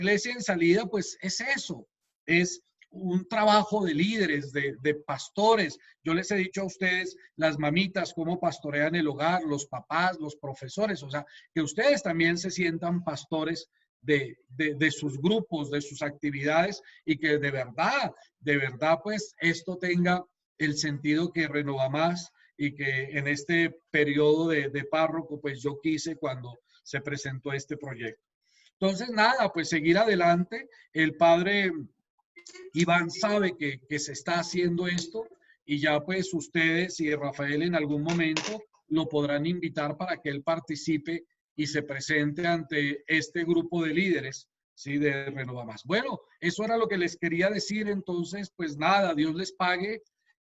Iglesia en Salida, pues es eso, es un trabajo de líderes, de pastores. Yo les he dicho a ustedes, las mamitas, cómo pastorean el hogar, los papás, los profesores, o sea, que ustedes también se sientan pastores de sus grupos, de sus actividades, y que de verdad, pues esto tenga el sentido que Renova Más, y que en este periodo de párroco, pues yo quise cuando se presentó este proyecto. Entonces, nada, pues seguir adelante. El padre Iván sabe que se está haciendo esto, y ya pues ustedes y Rafael en algún momento lo podrán invitar para que él participe y se presente ante este grupo de líderes, ¿sí? De Renova Más. Bueno, eso era lo que les quería decir. Entonces, pues nada, Dios les pague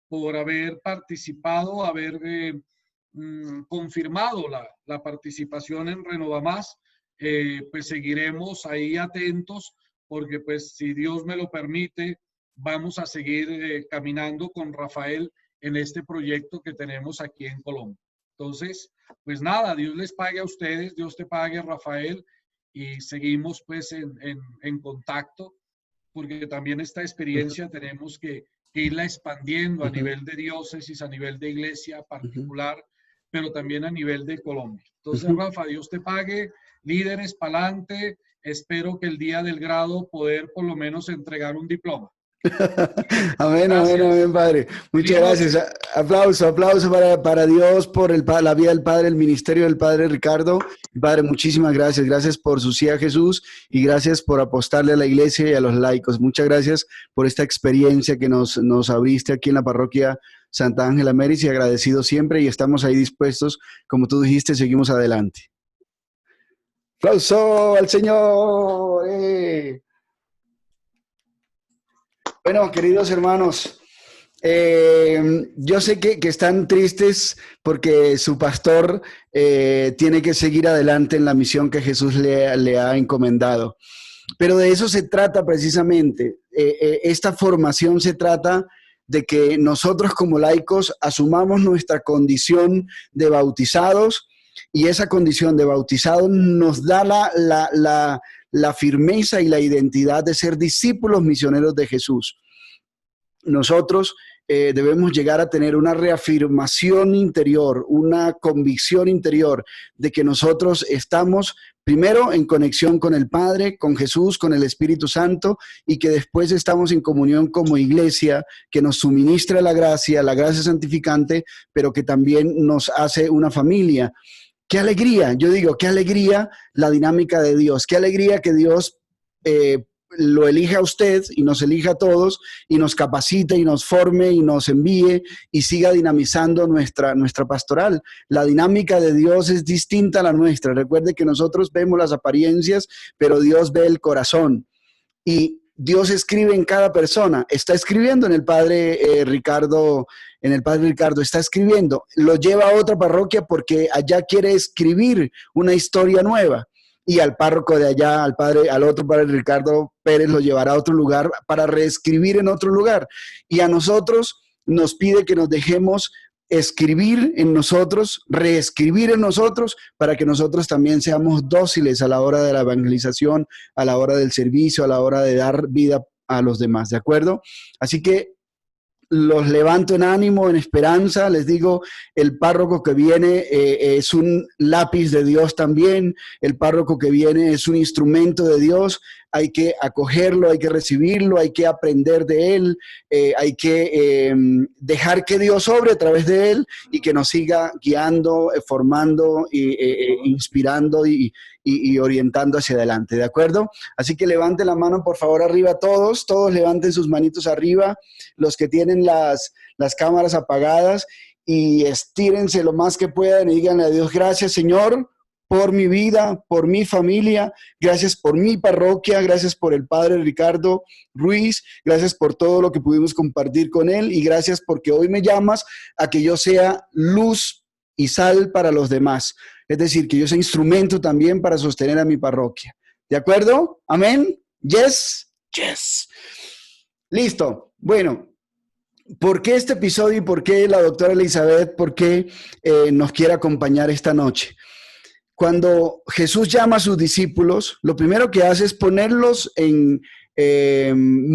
por haber participado, haber confirmado la participación en Renova Más. Pues seguiremos ahí atentos, porque pues si Dios me lo permite, vamos a seguir caminando con Rafael en este proyecto que tenemos aquí en Colombia. Entonces, pues nada, Dios les pague a ustedes, Dios te pague, Rafael, y seguimos pues en contacto, porque también esta experiencia tenemos que irla expandiendo a nivel de diócesis, a nivel de iglesia particular, pero también a nivel de Colombia. Entonces, Rafa, Dios te pague, líderes pa'lante. Espero que el día del grado poder por lo menos entregar un diploma. Amén, Gracias. amén, amén, Padre. Muchas gracias. Aplauso, aplauso para Dios, por la vida del Padre, el ministerio del Padre Ricardo. Padre, muchísimas gracias. Gracias por su sí a Jesús, y gracias por apostarle a la iglesia y a los laicos. Muchas gracias por esta experiencia que nos abriste aquí en la parroquia Santa Ángela Meris, y agradecido siempre, y estamos ahí dispuestos. Como tú dijiste, seguimos adelante. ¡Aplauso al Señor! Bueno, queridos hermanos, yo sé que están tristes porque su pastor tiene que seguir adelante en la misión que Jesús le ha encomendado. Pero de eso se trata precisamente. Esta formación se trata de que nosotros como laicos asumamos nuestra condición de bautizados, y esa condición de bautizados nos da la firmeza y la identidad de ser discípulos misioneros de Jesús. Nosotros debemos llegar a tener una reafirmación interior, una convicción interior de que nosotros estamos primero en conexión con el Padre, con Jesús, con el Espíritu Santo, y que después estamos en comunión como iglesia que nos suministra la gracia santificante, pero que también nos hace una familia. ¡Qué alegría! Yo digo, qué alegría la dinámica de Dios, qué alegría que Dios lo elija a usted y nos elija a todos, y nos capacite y nos forme y nos envíe y siga dinamizando nuestra pastoral. La dinámica de Dios es distinta a la nuestra. Recuerde que nosotros vemos las apariencias, pero Dios ve el corazón, y Dios escribe en cada persona. Está escribiendo en el Padre Ricardo, está escribiendo, lo lleva a otra parroquia porque allá quiere escribir una historia nueva. Y al párroco de allá, al otro padre Ricardo Pérez, lo llevará a otro lugar para reescribir en otro lugar. Y a nosotros nos pide que nos dejemos escribir en nosotros, reescribir en nosotros, para que nosotros también seamos dóciles a la hora de la evangelización, a la hora del servicio, a la hora de dar vida a los demás, ¿de acuerdo? Así que los levanto en ánimo, en esperanza. Les digo, el párroco que viene es un lápiz de Dios también. El párroco que viene es un instrumento de Dios. Hay que acogerlo, hay que recibirlo, hay que aprender de él, hay que dejar que Dios obre a través de él, y que nos siga guiando, formando, inspirando y orientando hacia adelante, ¿de acuerdo? Así que levanten la mano, por favor, arriba todos levanten sus manitos arriba, los que tienen las cámaras apagadas, y estírense lo más que puedan y díganle a Dios: gracias, Señor, por mi vida, por mi familia, gracias por mi parroquia, gracias por el Padre Ricardo Ruiz, gracias por todo lo que pudimos compartir con él, y gracias porque hoy me llamas a que yo sea luz y sal para los demás. Es decir, que yo sea instrumento también para sostener a mi parroquia. ¿De acuerdo? ¿Amén? ¿Yes? Yes. Listo. Bueno, ¿por qué este episodio y por qué la doctora Elizabeth, por qué nos quiere acompañar esta noche? Cuando Jesús llama a sus discípulos, lo primero que hace es ponerlos en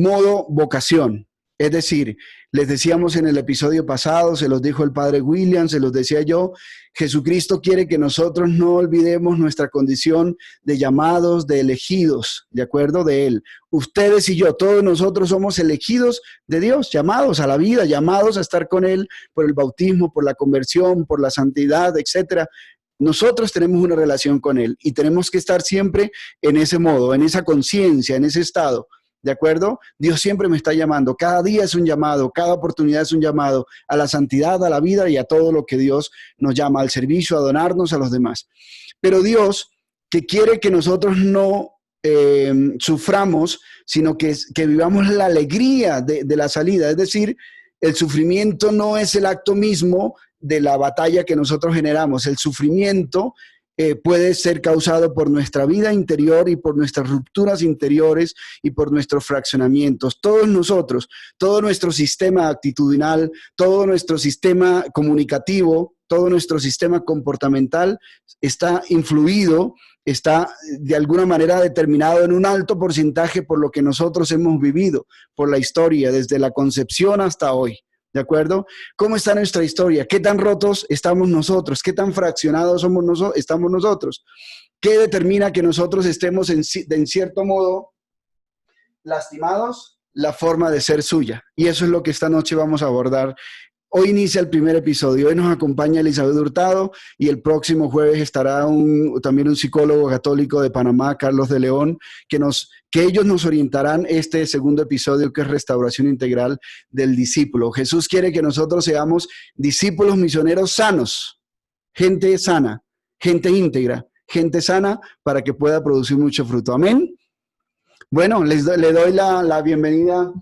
modo vocación. Es decir, les decíamos en el episodio pasado, se los dijo el padre William, se los decía yo, Jesucristo quiere que nosotros no olvidemos nuestra condición de llamados, de elegidos, de acuerdo de Él. Ustedes y yo, todos nosotros somos elegidos de Dios, llamados a la vida, llamados a estar con Él por el bautismo, por la conversión, por la santidad, etcétera. Nosotros tenemos una relación con Él y tenemos que estar siempre en ese modo, en esa conciencia, en ese estado. ¿De acuerdo? Dios siempre me está llamando. Cada día es un llamado, cada oportunidad es un llamado a la santidad, a la vida y a todo lo que Dios nos llama, al servicio, a donarnos a los demás. Pero Dios, que quiere que nosotros no suframos, sino que vivamos la alegría de la salida. Es decir, el sufrimiento no es el acto mismo de la batalla que nosotros generamos. El sufrimiento puede ser causado por nuestra vida interior y por nuestras rupturas interiores y por nuestros fraccionamientos. Todos nosotros, todo nuestro sistema actitudinal, todo nuestro sistema comunicativo, todo nuestro sistema comportamental está influido, está de alguna manera determinado en un alto porcentaje por lo que nosotros hemos vivido, por la historia, desde la concepción hasta hoy. ¿De acuerdo? ¿Cómo está nuestra historia? ¿Qué tan rotos estamos nosotros? ¿Qué tan fraccionados estamos nosotros? ¿Qué determina que nosotros estemos en cierto modo lastimados? La forma de ser suya. Y eso es lo que esta noche vamos a abordar. Hoy inicia el primer episodio. Hoy nos acompaña Elizabeth Hurtado y el próximo jueves estará también un psicólogo católico de Panamá, Carlos de León, que ellos nos orientarán este segundo episodio, que es Restauración Integral del Discípulo. Jesús quiere que nosotros seamos discípulos misioneros sanos, gente sana, gente íntegra, gente sana para que pueda producir mucho fruto. Amén. Bueno, le doy la bienvenida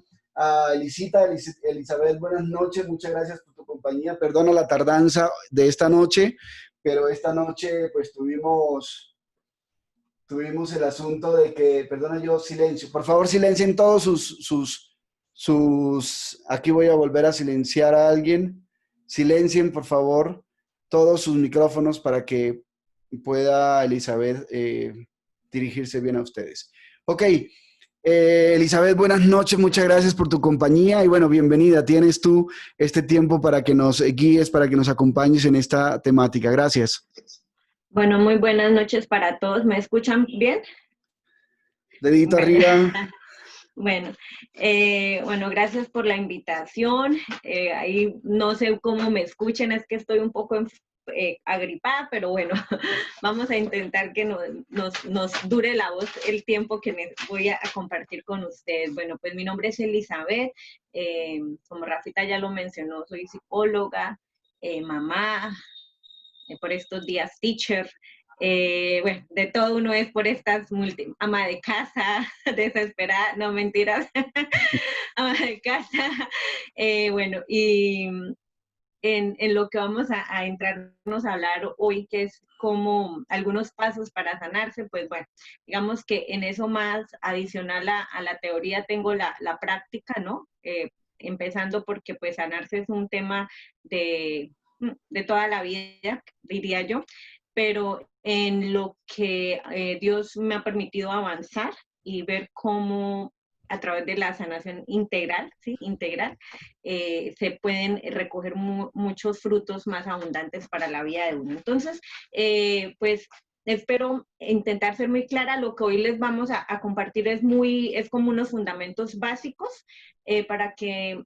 a Elizabeth, buenas noches, muchas gracias por tu compañía. Perdona la tardanza de esta noche, pero esta noche pues tuvimos el asunto de que, perdona yo, silencio, por favor silencien todos aquí voy a volver a silenciar a alguien, silencien por favor todos sus micrófonos para que pueda Elizabeth dirigirse bien a ustedes. Ok. Elizabeth, buenas noches, muchas gracias por tu compañía y bueno, bienvenida. Tienes tú este tiempo para que nos guíes, para que nos acompañes en esta temática. Gracias. Bueno, muy buenas noches para todos. ¿Me escuchan bien? Dedito arriba. Bueno, gracias por la invitación. Ahí no sé cómo me escuchen, es que estoy un poco agripada, pero bueno, vamos a intentar que nos dure la voz el tiempo que me voy a compartir con ustedes. Bueno, pues mi nombre es Elizabeth, como Rafita ya lo mencionó, soy psicóloga, mamá, por estos días teacher. Bueno, de todo uno es por estas ama de casa, desesperada, no mentiras, ama de casa. Bueno, y en lo que vamos a entrarnos a hablar hoy, que es como algunos pasos para sanarse, pues bueno, digamos que en eso más adicional a la teoría tengo la práctica, ¿no? Empezando porque pues sanarse es un tema de toda la vida, diría yo, pero en lo que Dios me ha permitido avanzar y ver cómo a través de la sanación integral, ¿sí? Integral, se pueden recoger muchos frutos más abundantes para la vida de uno. Entonces, pues espero intentar ser muy clara. Lo que hoy les vamos a compartir es como unos fundamentos básicos para que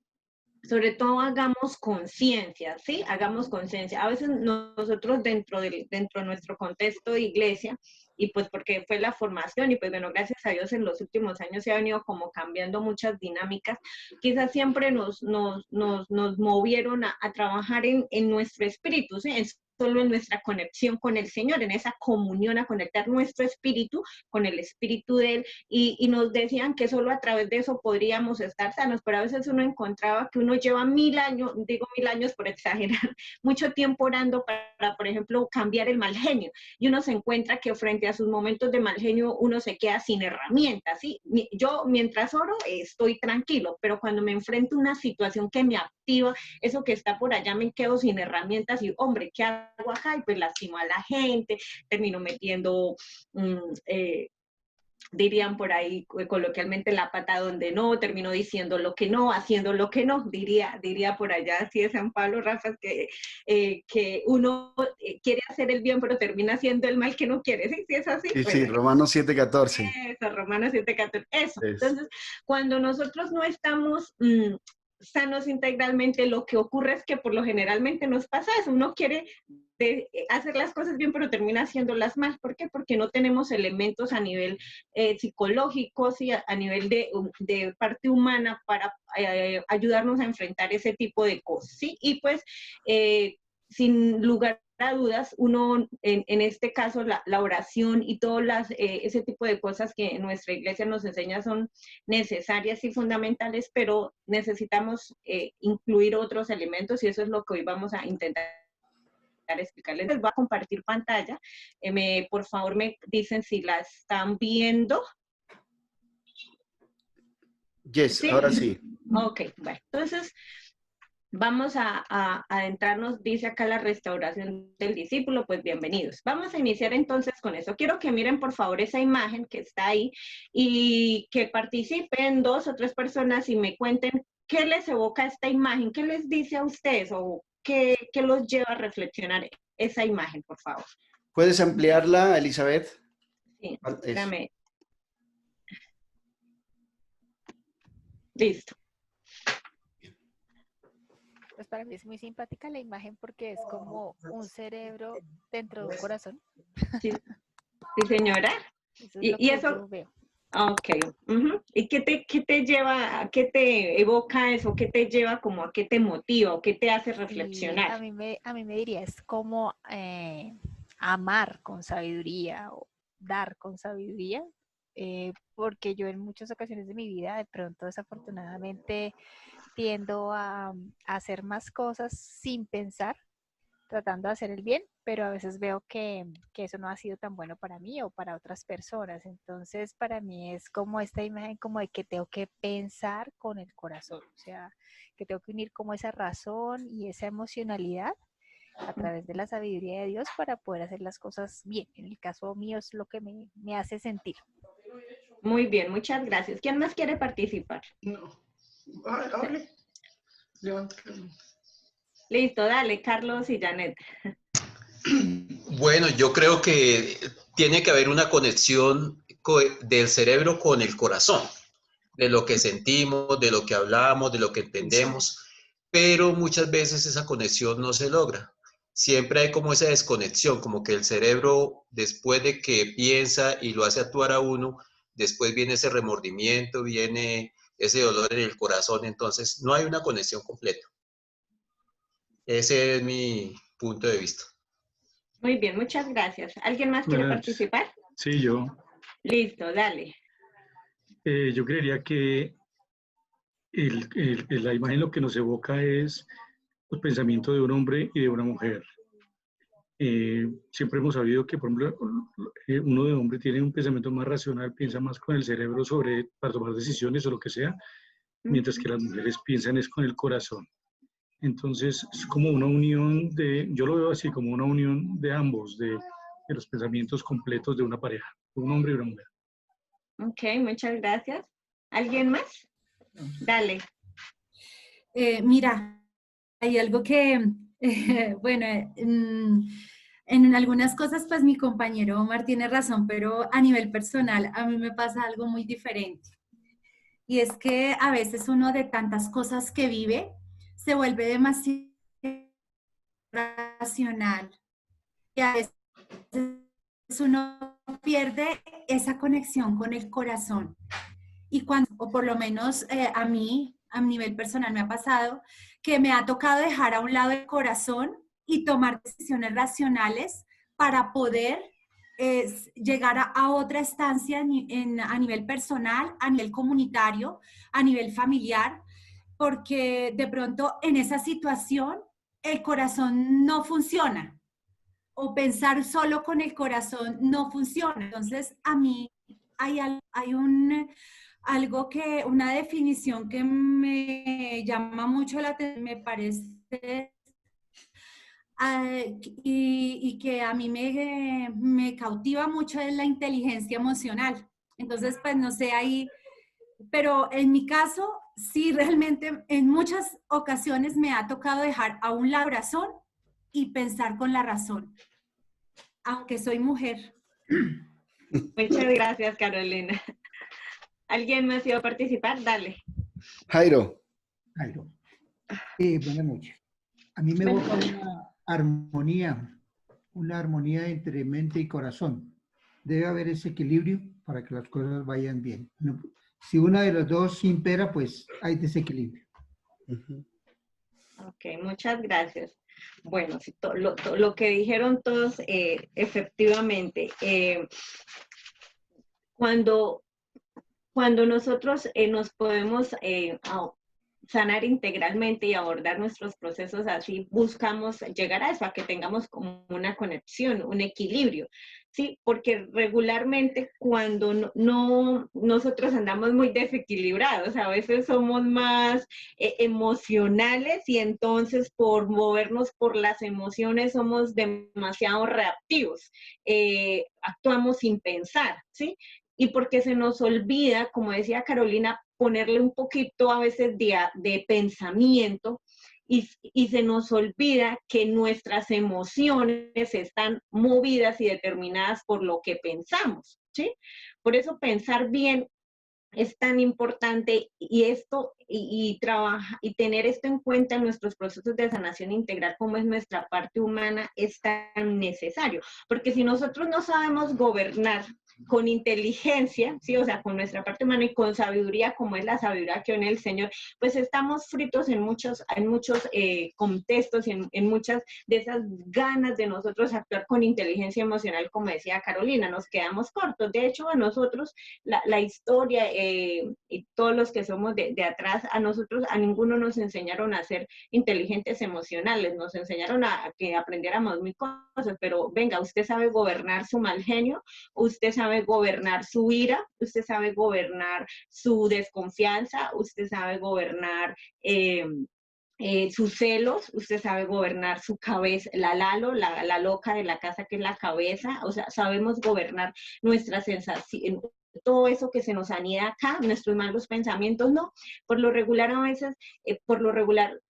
sobre todo hagamos conciencia, ¿sí? Hagamos conciencia. A veces nosotros dentro de nuestro contexto de iglesia, y pues porque fue la formación, y pues bueno, gracias a Dios en los últimos años se ha venido como cambiando muchas dinámicas, quizás siempre nos movieron a trabajar en nuestro espíritu, ¿sí? Solo en nuestra conexión con el Señor, en esa comunión, a conectar nuestro espíritu con el espíritu de Él, y nos decían que solo a través de eso podríamos estar sanos, pero a veces uno encontraba que uno lleva 1000 años, digo 1000 años por exagerar, mucho tiempo orando para, por ejemplo, cambiar el mal genio, y uno se encuentra que frente a sus momentos de mal genio uno se queda sin herramientas, ¿sí? Yo mientras oro estoy tranquilo, pero cuando me enfrento a una situación que me activa, eso que está por allá me quedo sin herramientas y, hombre, ¿qué hago? hago acá? Y pues lastimo a la gente, termino metiendo, dirían por ahí coloquialmente, la pata donde no, termino diciendo lo que no, haciendo lo que no, diría por allá, así de San Pablo, Rafa, que uno quiere hacer el bien, pero termina haciendo el mal que no quiere, ¿sí? ¿Sí es así? Sí, sí, Bueno, Romanos 7:14. eso, Romanos 7:14, eso. Es. Entonces, cuando nosotros no estamos sanos integralmente, lo que ocurre es que por lo generalmente nos pasa eso, uno quiere hacer las cosas bien, pero termina haciéndolas mal. ¿Por qué? Porque no tenemos elementos a nivel psicológico, ¿sí? A nivel de parte humana para ayudarnos a enfrentar ese tipo de cosas, ¿sí? Y pues, sin lugar a dudas, uno, en este caso, la oración y todas ese tipo de cosas que nuestra iglesia nos enseña son necesarias y fundamentales, pero necesitamos incluir otros elementos y eso es lo que hoy vamos a intentar explicarles. Les voy a compartir pantalla. Por favor, me dicen si la están viendo. Yes, ¿Sí? ahora sí. Ok, bueno, entonces vamos a adentrarnos, dice acá la restauración del discípulo, pues bienvenidos. Vamos a iniciar entonces con eso. Quiero que miren por favor esa imagen que está ahí y que participen 2 o 3 personas y me cuenten qué les evoca esta imagen, qué les dice a ustedes o qué los lleva a reflexionar esa imagen, por favor. ¿Puedes ampliarla, Elizabeth? Sí, Eso. espérame. Listo. Pues para mí es muy simpática la imagen porque es como un cerebro dentro de un corazón. Sí, sí señora. Eso es lo Y que eso, yo veo. ok. ¿Y qué te lleva, a qué te evoca eso? ¿Qué te lleva como a qué te motiva o qué te hace Y reflexionar? a mí me diría, es como amar con sabiduría o dar con sabiduría, porque yo en muchas ocasiones de mi vida, de pronto desafortunadamente, tiendo a hacer más cosas sin pensar, tratando de hacer el bien, pero a veces veo que eso no ha sido tan bueno para mí o para otras personas. Entonces, para mí es como esta imagen como de que tengo que pensar con el corazón, o sea, que tengo que unir como esa razón y esa emocionalidad a través de la sabiduría de Dios para poder hacer las cosas bien. En el caso mío es lo que me hace sentir. Muy bien, muchas gracias. ¿Quién más quiere participar? No. Hable. Listo, dale, Carlos y Janet. Bueno, yo creo que tiene que haber una conexión del cerebro con el corazón, de lo que sentimos, de lo que hablamos, de lo que entendemos, pero muchas veces esa conexión no se logra. Siempre hay como esa desconexión, como que el cerebro, después de que piensa y lo hace actuar a uno, después viene ese remordimiento, viene ese dolor en el corazón, entonces no hay una conexión completa. Ese es mi punto de vista. Muy bien, muchas gracias. ¿Alguien más quiere Buenas. participar? Sí, yo. Listo, dale. Yo creería que la imagen lo que nos evoca es el pensamiento de un hombre y de una mujer. Siempre hemos sabido que, por ejemplo, uno de hombre tiene un pensamiento más racional, piensa más con el cerebro para tomar decisiones o lo que sea, mientras que las mujeres piensan es con el corazón. Entonces, es como una unión yo lo veo así, como una unión de ambos, de los pensamientos completos de una pareja, un hombre y una mujer. Ok, muchas gracias. ¿Alguien más? Dale. Mira, hay algo que, bueno, en algunas cosas pues mi compañero Omar tiene razón, pero a nivel personal a mí me pasa algo muy diferente. Y es que a veces uno de tantas cosas que vive se vuelve demasiado racional y a veces uno pierde esa conexión con el corazón. Y cuando, o por lo menos a mí, a nivel personal me ha pasado, que me ha tocado dejar a un lado el corazón y tomar decisiones racionales para poder llegar a otra estancia a nivel personal, a nivel comunitario, a nivel familiar, porque de pronto en esa situación el corazón no funciona o pensar solo con el corazón no funciona. Entonces, a mí hay una definición que me llama mucho la atención, me parece y que a mí me cautiva mucho es la inteligencia emocional. Entonces, pues no sé ahí, pero en mi caso, sí, realmente en muchas ocasiones me ha tocado dejar a un lado la razón y pensar con la razón, aunque soy mujer. Muchas gracias, Carolina. ¿Alguien más iba a participar? Dale. Jairo. Jairo. Buenas noches. A mí me Buenas evoca noches. una armonía entre mente y corazón. Debe haber ese equilibrio para que las cosas vayan bien. Si una de las dos impera, pues hay desequilibrio. Ok, muchas gracias. Bueno, sí, lo que dijeron todos, efectivamente, cuando nosotros nos podemos sanar integralmente y abordar nuestros procesos así, buscamos llegar a eso, a que tengamos como una conexión, un equilibrio, ¿sí? Porque regularmente cuando nosotros andamos muy desequilibrados, a veces somos más emocionales y entonces por movernos por las emociones somos demasiado reactivos, actuamos sin pensar, ¿sí? Y porque se nos olvida, como decía Carolina, ponerle un poquito a veces de pensamiento y se nos olvida que nuestras emociones están movidas y determinadas por lo que pensamos, ¿sí? Por eso pensar bien es tan importante y tener esto en cuenta en nuestros procesos de sanación integral como es nuestra parte humana es tan necesario, porque si nosotros no sabemos gobernar con inteligencia, ¿sí? O sea, con nuestra parte humana y con sabiduría, como es la sabiduría que viene el Señor, pues estamos fritos en muchos contextos y en muchas de esas ganas de nosotros actuar con inteligencia emocional, como decía Carolina, nos quedamos cortos. De hecho, a nosotros la historia y todos los que somos de atrás, a nosotros, a ninguno nos enseñaron a ser inteligentes emocionales, nos enseñaron a que aprendiéramos mil cosas, pero venga, usted sabe gobernar su mal genio, usted sabe gobernar su ira, usted sabe gobernar su desconfianza, usted sabe gobernar sus celos, usted sabe gobernar su cabeza, la Lalo, la loca de la casa que es la cabeza, o sea, sabemos gobernar nuestras sensaciones, todo eso que se nos anida acá, nuestros malos pensamientos, no, por lo regular a veces, por lo regular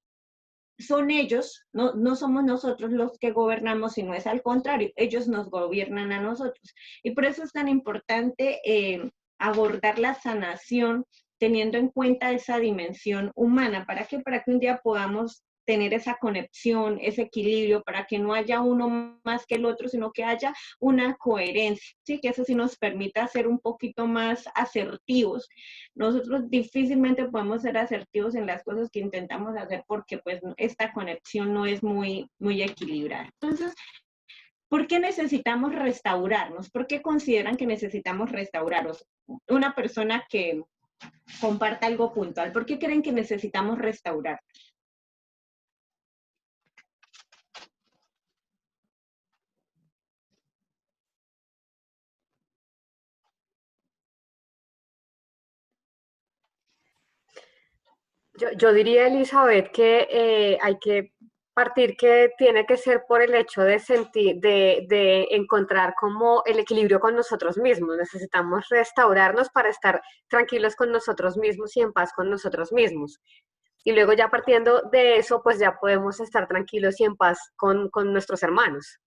son ellos, no somos nosotros los que gobernamos, sino es al contrario, ellos nos gobiernan a nosotros. Y por eso es tan importante abordar la sanación teniendo en cuenta esa dimensión humana. ¿Para qué? Para que un día podamos tener esa conexión, ese equilibrio, para que no haya uno más que el otro, sino que haya una coherencia, ¿sí? Que eso sí nos permita ser un poquito más asertivos. Nosotros difícilmente podemos ser asertivos en las cosas que intentamos hacer porque pues esta conexión no es muy equilibrada. Entonces, ¿por qué necesitamos restaurarnos? ¿Por qué consideran que necesitamos restaurarnos? Una persona que comparta algo puntual, ¿por qué creen que necesitamos restaurar? Yo diría, Elizabeth, que hay que partir que tiene que ser por el hecho de sentir, de encontrar como el equilibrio con nosotros mismos. Necesitamos restaurarnos para estar tranquilos con nosotros mismos y en paz con nosotros mismos. Y luego ya partiendo de eso, pues ya podemos estar tranquilos y en paz con nuestros hermanos.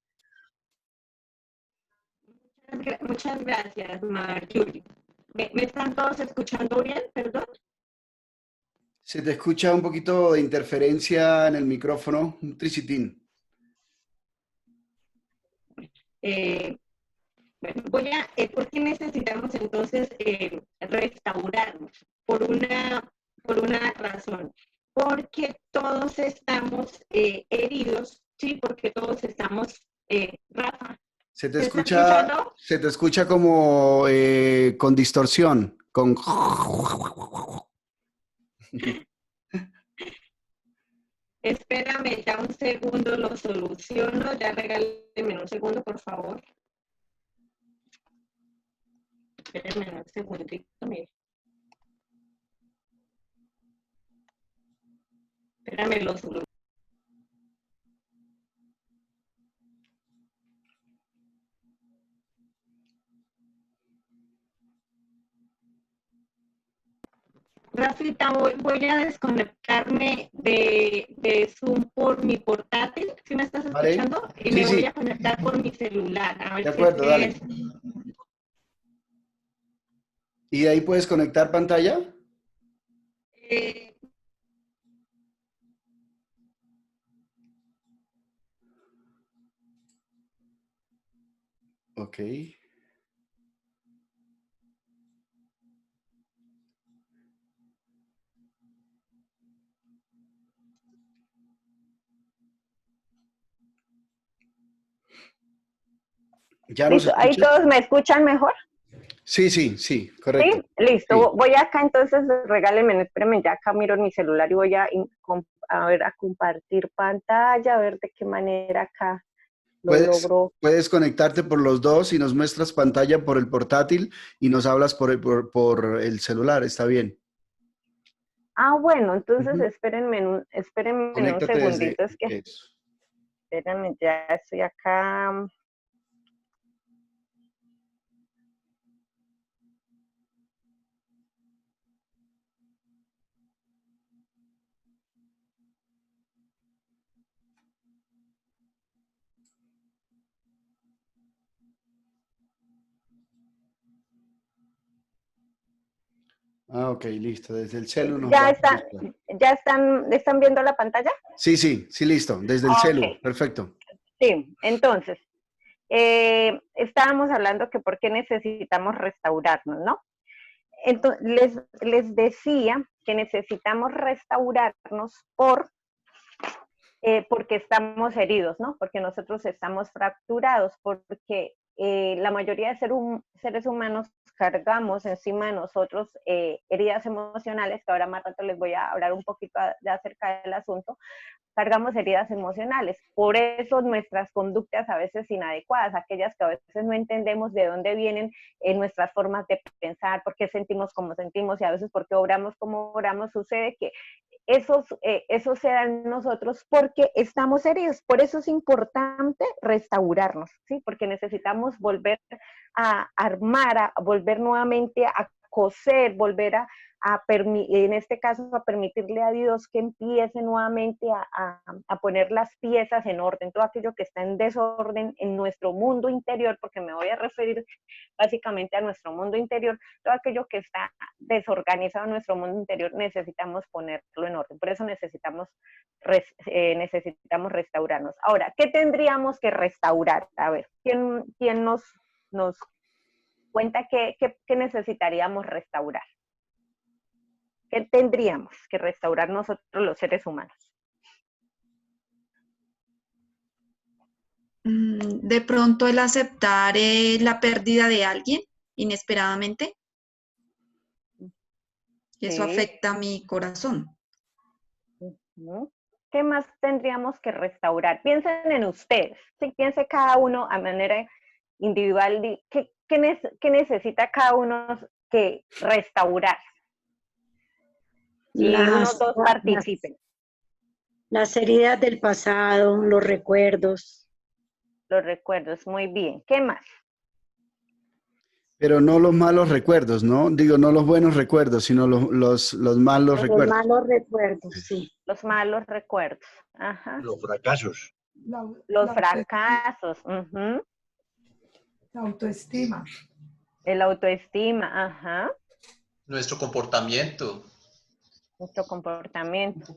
Muchas gracias, Marjorie. ¿Me están todos escuchando bien? Perdón. Se te escucha un poquito de interferencia en el micrófono, un tricitín. Bueno, ¿por qué necesitamos entonces restaurarnos? Por una razón. Porque todos estamos heridos, ¿sí? Porque todos estamos, Rafa, Se ¿te está escuchando? te escucha como con distorsión, con... Espérame ya un segundo, lo soluciono. Ya regáleme un segundo, por favor. Espérenme un segundito, mire. Espérame, lo soluciono. Rafita, voy a desconectarme de Zoom por mi portátil, ¿sí me estás Vale. escuchando? Y Sí, me voy sí. a conectar por mi celular. A ver De si es acuerdo, que dale. es. ¿Y de ahí puedes conectar pantalla? Eh, Ok. ¿Ya nos Listo, ahí escuchas? todos me escuchan mejor. Sí, sí, sí, correcto. Sí, listo. Sí. Voy acá, entonces regálenme, espérenme, ya acá miro en mi celular y voy a ver, a compartir pantalla, a ver de qué manera acá lo logro. Puedes conectarte por los dos y nos muestras pantalla por el portátil y nos hablas por el celular, está bien. Ah, bueno, entonces Ujú. espérenme en un Conéctate desde segundito, es que eso. espérenme, ya estoy acá. Ah, ok, listo. Desde el celu nos ¿Ya va a está, mostrar. están viendo la pantalla? Sí, sí, sí, listo. Desde el Ok, celu. Perfecto. sí, entonces, estábamos hablando que por qué necesitamos restaurarnos, ¿no? Entonces, les decía que necesitamos restaurarnos porque estamos heridos, ¿no? Porque nosotros estamos fracturados, porque la mayoría de seres humanos cargamos encima de nosotros heridas emocionales, que ahora más rato les voy a hablar un poquito acerca del asunto. Cargamos heridas emocionales, por eso nuestras conductas a veces inadecuadas, aquellas que a veces no entendemos de dónde vienen nuestras formas de pensar, por qué sentimos como sentimos y a veces por qué obramos como obramos, sucede que eso se da en nosotros porque estamos heridos. Por eso es importante restaurarnos, ¿sí? Porque necesitamos volver a armar, a volver nuevamente a coser, volver en este caso, a permitirle a Dios que empiece nuevamente a poner las piezas en orden, todo aquello que está en desorden en nuestro mundo interior, porque me voy a referir básicamente a nuestro mundo interior, todo aquello que está desorganizado en nuestro mundo interior, necesitamos ponerlo en orden. Por eso necesitamos restaurarnos. Ahora, ¿qué tendríamos que restaurar? A ver, ¿quién nos cuenta qué necesitaríamos restaurar? ¿Qué tendríamos que restaurar nosotros los seres humanos? De pronto el aceptar la pérdida de alguien inesperadamente, eso Sí. afecta a mi corazón. ¿Qué más tendríamos que restaurar? Piensen en ustedes, ¿sí? Piense cada uno a manera individual, ¿qué necesita cada uno que restaurar? Y unos dos participen. Las heridas del pasado, los recuerdos. Los recuerdos, muy bien. ¿Qué más? Pero no los malos recuerdos, ¿no? Digo, no los buenos recuerdos, sino los malos recuerdos. Los malos recuerdos, sí. Los malos recuerdos. Ajá. Los fracasos. Los fracasos. Uh-huh. La autoestima. El autoestima, ajá. Nuestro comportamiento. Nuestro comportamiento.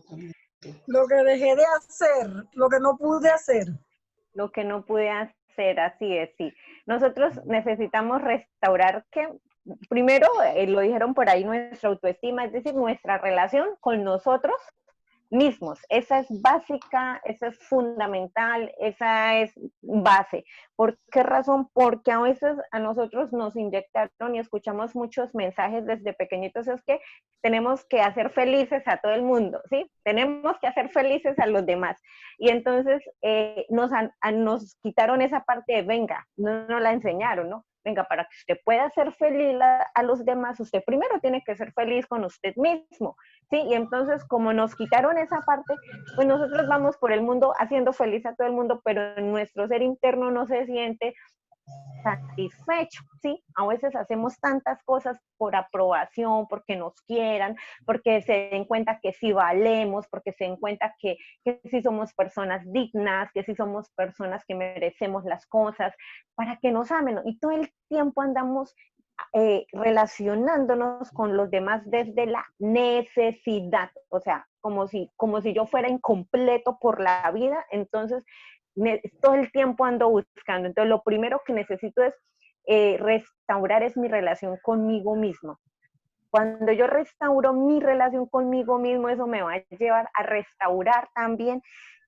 Lo que dejé de hacer, lo que no pude hacer. Lo que no pude hacer, así es, sí. Nosotros necesitamos restaurar primero, lo dijeron por ahí, nuestra autoestima, es decir, nuestra relación con nosotros mismos. Esa es básica, esa es fundamental, esa es base. ¿Por qué razón? Porque a veces a nosotros nos inyectaron y escuchamos muchos mensajes desde pequeñitos, es que tenemos que hacer felices a todo el mundo, ¿sí? Tenemos que hacer felices a los demás. Y entonces nos quitaron esa parte de, venga, no nos la enseñaron, ¿no? Venga, para que usted pueda hacer feliz a los demás, usted primero tiene que ser feliz con usted mismo, ¿sí? Y entonces, como nos quitaron esa parte, pues nosotros vamos por el mundo haciendo feliz a todo el mundo, pero en nuestro ser interno no se siente satisfecho, ¿sí? A veces hacemos tantas cosas por aprobación, porque nos quieran, porque se den cuenta que sí valemos, porque se den cuenta que sí somos personas dignas, que sí somos personas que merecemos las cosas, para que nos amen, ¿no? Y todo el tiempo andamos relacionándonos con los demás desde la necesidad, o sea, como si yo fuera incompleto por la vida, entonces todo el tiempo ando buscando. Entonces, lo primero que necesito es restaurar es mi relación conmigo mismo. Cuando yo restauro mi relación conmigo mismo, eso me va a llevar a restaurar también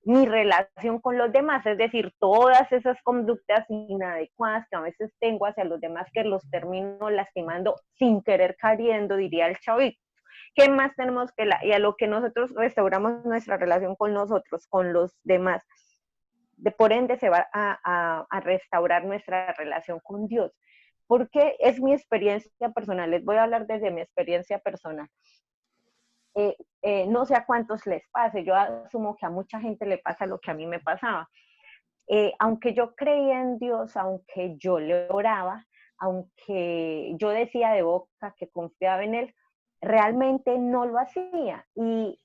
mi relación con los demás, es decir, todas esas conductas inadecuadas que a veces tengo hacia los demás, que los termino lastimando sin querer queriendo, diría el chavito. ¿Qué más tenemos que y a lo que nosotros restauramos nuestra relación con nosotros, con los demás? Por ende se va a restaurar nuestra relación con Dios. Porque es mi experiencia personal, les voy a hablar desde mi experiencia personal. No sé a cuántos les pase, yo asumo que a mucha gente le pasa lo que a mí me pasaba. Aunque yo creía en Dios, aunque yo le oraba, aunque yo decía de boca que confiaba en Él, realmente no lo hacía. Y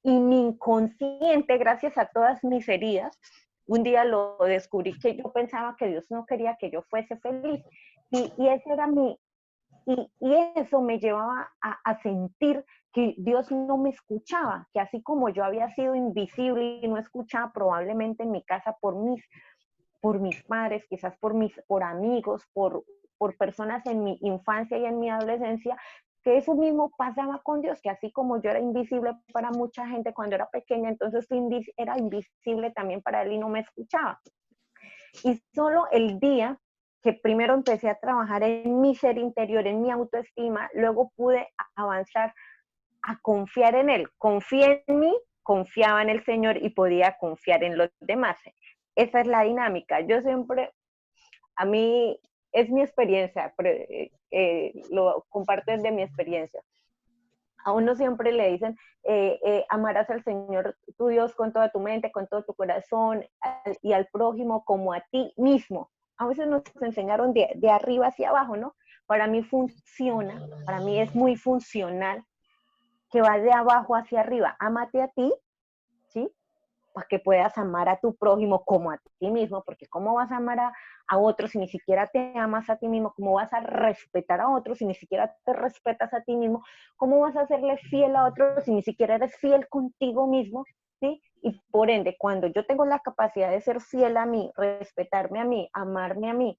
mi inconsciente, gracias a todas mis heridas, un día lo descubrí que yo pensaba que Dios no quería que yo fuese feliz. Y ese era y eso me llevaba a sentir que Dios no me escuchaba, que así como yo había sido invisible y no escuchaba probablemente en mi casa por mis padres, quizás por amigos, por personas en mi infancia y en mi adolescencia, que eso mismo pasaba con Dios, que así como yo era invisible para mucha gente cuando era pequeña, entonces era invisible también para Él y no me escuchaba. Y solo el día que primero empecé a trabajar en mi ser interior, en mi autoestima, luego pude avanzar a confiar en Él. Confié en mí, confiaba en el Señor y podía confiar en los demás. Esa es la dinámica. Yo siempre, a mí, es mi experiencia, lo comparto desde mi experiencia. A uno siempre le dicen, amarás al Señor tu Dios con toda tu mente, con todo tu corazón, y al prójimo como a ti mismo. A veces nos enseñaron de arriba hacia abajo, ¿no? Para mí funciona, para mí es muy funcional que va de abajo hacia arriba. Ámate a ti, ¿sí? Para que puedas amar a tu prójimo como a ti mismo, porque ¿cómo vas a amar a otros si ni siquiera te amas a ti mismo? ¿Cómo vas a respetar a otros si ni siquiera te respetas a ti mismo? ¿Cómo vas a serle fiel a otros si ni siquiera eres fiel contigo mismo? ¿Sí? Y por ende, cuando yo tengo la capacidad de ser fiel a mí, respetarme a mí, amarme a mí,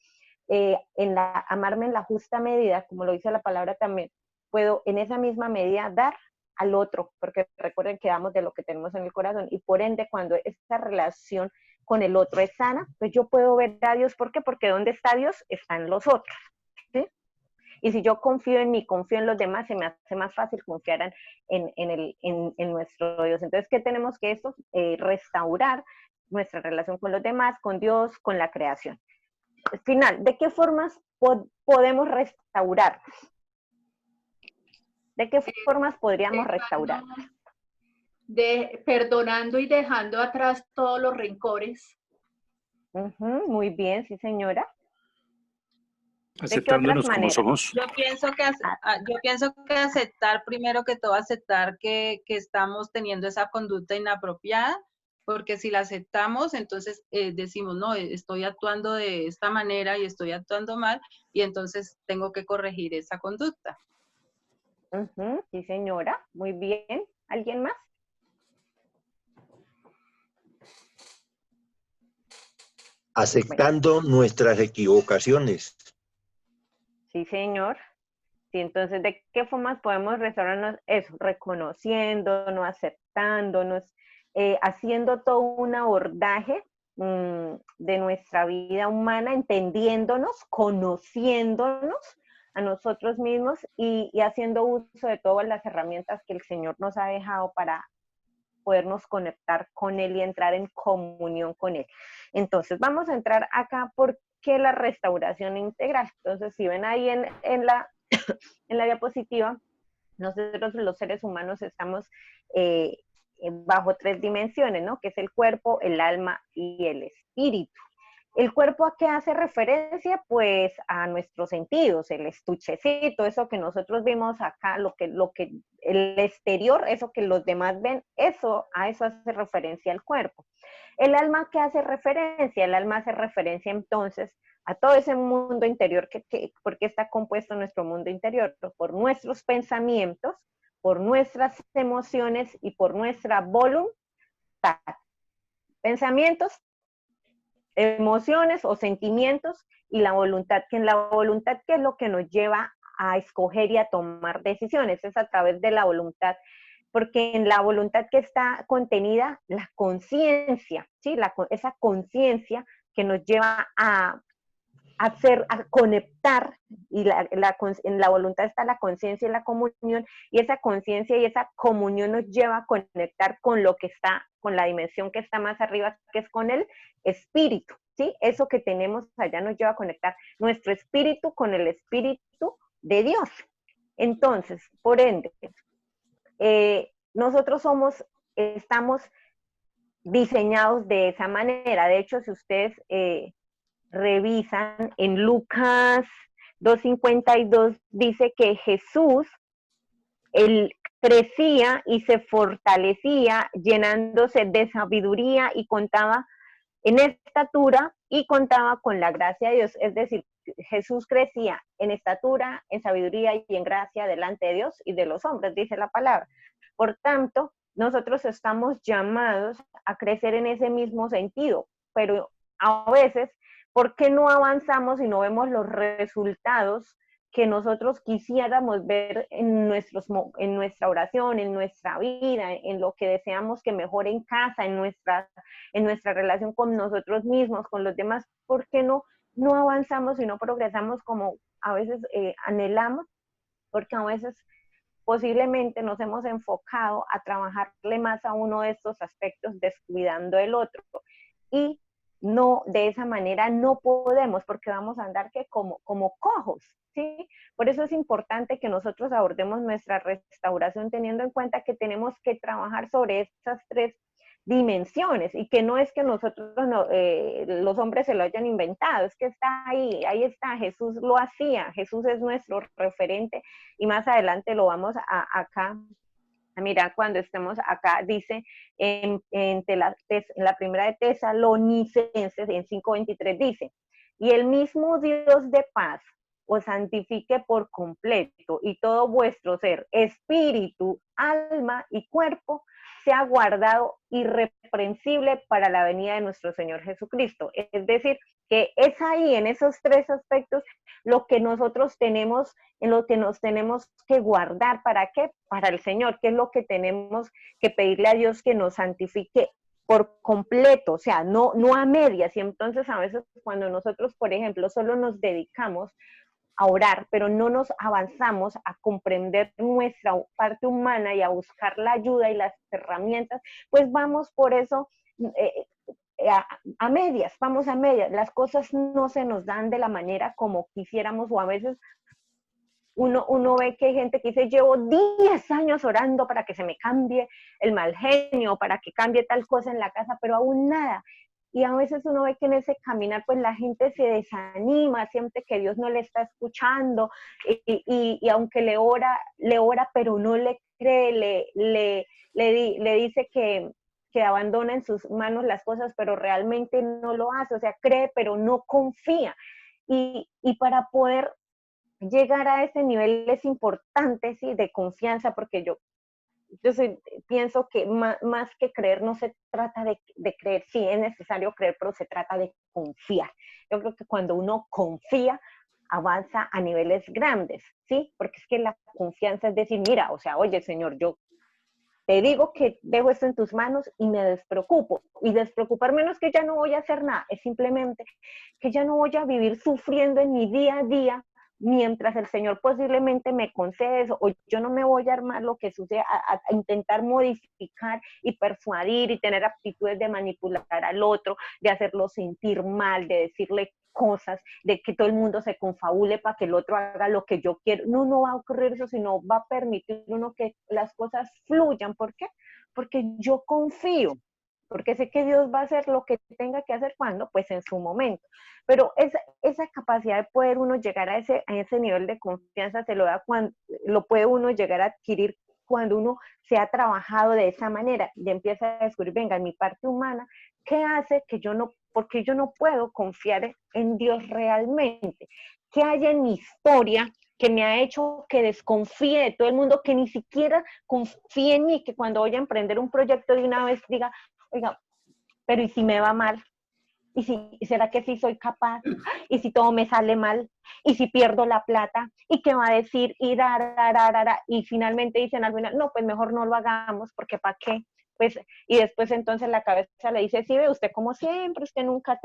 amarme en la justa medida, como lo dice la palabra también, puedo en esa misma medida dar al otro, porque recuerden que damos de lo que tenemos en el corazón, y por ende cuando esta relación con el otro es sana, pues yo puedo ver a Dios. ¿Por qué? Porque donde está Dios están los otros, ¿sí? Y si yo confío en mí, confío en los demás, se me hace más fácil confiar en nuestro Dios. Entonces, ¿qué tenemos que esto? Restaurar nuestra relación con los demás, con Dios, con la creación. Al final, ¿de qué formas podemos restaurar? ¿De qué formas podríamos restaurar? Perdonando y dejando atrás todos los rencores. Muy bien, sí, señora. Aceptándonos como somos. Yo pienso que aceptar, primero que todo, aceptar que estamos teniendo esa conducta inapropiada, porque si la aceptamos, entonces decimos, no, estoy actuando de esta manera y estoy actuando mal, y entonces tengo que corregir esa conducta. Sí, señora. Muy bien. ¿Alguien más? Aceptando nuestras equivocaciones. Sí, señor. Sí, entonces, ¿de qué formas podemos restaurarnos eso? Reconociéndonos, aceptándonos, haciendo todo un abordaje de nuestra vida humana, entendiéndonos, conociéndonos a nosotros mismos y haciendo uso de todas las herramientas que el Señor nos ha dejado para podernos conectar con Él y entrar en comunión con Él. Entonces, vamos a entrar acá porque la restauración integral. Entonces, si ven ahí en la diapositiva, nosotros los seres humanos estamos bajo 3 dimensiones, ¿no? Que es el cuerpo, el alma y el espíritu. ¿El cuerpo a qué hace referencia? Pues a nuestros sentidos, el estuchecito, eso que nosotros vimos acá, el exterior, eso que los demás ven, a eso hace referencia el cuerpo. ¿El alma a qué hace referencia? El alma hace referencia entonces a todo ese mundo interior, porque está compuesto nuestro mundo interior, por nuestros pensamientos, por nuestras emociones y por nuestra voluntad. Pensamientos, emociones o sentimientos y la voluntad, que en la voluntad, ¿qué es lo que nos lleva a escoger y a tomar decisiones? Es a través de la voluntad, porque en la voluntad que está contenida la conciencia, ¿sí? Esa conciencia que nos lleva a conectar, y en la voluntad está la conciencia y la comunión, y esa conciencia y esa comunión nos lleva a conectar con lo que está, con la dimensión que está más arriba, que es con el espíritu, ¿sí? Eso que tenemos allá nos lleva a conectar nuestro espíritu con el espíritu de Dios. Entonces, por ende, nosotros estamos diseñados de esa manera. De hecho, si ustedes revisan en Lucas 2:52, dice que Jesús, él crecía y se fortalecía llenándose de sabiduría y contaba en estatura y contaba con la gracia de Dios. Es decir, Jesús crecía en estatura, en sabiduría y en gracia delante de Dios y de los hombres, dice la palabra. Por tanto, nosotros estamos llamados a crecer en ese mismo sentido, pero a veces, ¿por qué no avanzamos y no vemos los resultados que nosotros quisiéramos ver en nuestra oración, en nuestra vida, en lo que deseamos que mejore en casa, en nuestra relación con nosotros mismos, con los demás? ¿Por qué no avanzamos y no progresamos como a veces anhelamos? Porque a veces posiblemente nos hemos enfocado a trabajarle más a uno de estos aspectos, descuidando el otro. Y no, de esa manera no podemos, porque vamos a andar como cojos, ¿sí? Por eso es importante que nosotros abordemos nuestra restauración teniendo en cuenta que tenemos que trabajar sobre estas tres dimensiones, y que no es que nosotros, los hombres se lo hayan inventado, es que está ahí está, Jesús lo hacía, Jesús es nuestro referente, y más adelante lo vamos acá a mirar cuando estemos acá. Dice en la primera de Tesalonicenses, en 5:23, dice: y el mismo Dios de paz os santifique por completo, y todo vuestro ser, espíritu, alma y cuerpo, sea guardado irreprensible para la venida de nuestro Señor Jesucristo. Es decir, que es ahí, en esos tres aspectos, lo que nosotros tenemos, en lo que nos tenemos que guardar. ¿Para qué? Para el Señor, que es lo que tenemos que pedirle a Dios, que nos santifique por completo, o sea, no a medias. Y entonces a veces cuando nosotros, por ejemplo, solo nos dedicamos a orar, pero no nos avanzamos a comprender nuestra parte humana y a buscar la ayuda y las herramientas, pues vamos por eso a medias, vamos a medias. Las cosas no se nos dan de la manera como quisiéramos, o a veces uno ve que hay gente que dice: llevo 10 años orando para que se me cambie el mal genio, para que cambie tal cosa en la casa, pero aún nada. Y a veces uno ve que en ese caminar, pues la gente se desanima, siente que Dios no le está escuchando, y aunque le ora, pero no le cree, le dice que abandona en sus manos las cosas, pero realmente no lo hace. O sea, cree, pero no confía. Y para poder llegar a ese nivel es importante, sí, de confianza, porque yo pienso que más que creer, no se trata de creer. Sí, es necesario creer, pero se trata de confiar. Yo creo que cuando uno confía, avanza a niveles grandes, ¿sí? Porque es que la confianza es decir: mira, o sea, oye, Señor, yo te digo que dejo esto en tus manos y me despreocupo. Y despreocuparme no es que ya no voy a hacer nada, es simplemente que ya no voy a vivir sufriendo en mi día a día, mientras el Señor posiblemente me concede eso, o yo no me voy a armar lo que sucede, a intentar modificar y persuadir y tener aptitudes de manipular al otro, de hacerlo sentir mal, de decirle cosas, de que todo el mundo se confabule para que el otro haga lo que yo quiero. No va a ocurrir eso, sino va a permitir uno que las cosas fluyan. ¿Por qué? Porque yo confío. porque sé que Dios va a hacer lo que tenga que hacer cuando, pues en su momento. Pero esa capacidad de poder uno llegar a ese nivel de confianza lo puede uno llegar a adquirir cuando uno se ha trabajado de esa manera y empieza a descubrir, venga, en mi parte humana, ¿qué hace que porque yo no puedo confiar en Dios realmente? ¿Qué hay en mi historia que me ha hecho que desconfíe de todo el mundo, que ni siquiera confíe en mí, que cuando voy a emprender un proyecto de una vez diga, oiga, pero ¿y si me va mal? ¿Y será que sí soy capaz? ¿Y si todo me sale mal? ¿Y si pierdo la plata? ¿Y qué va a decir? Y finalmente dicen al final, no, pues mejor no lo hagamos, porque ¿para qué? Pues, y después entonces la cabeza le dice, sí, ve, usted como siempre, usted nunca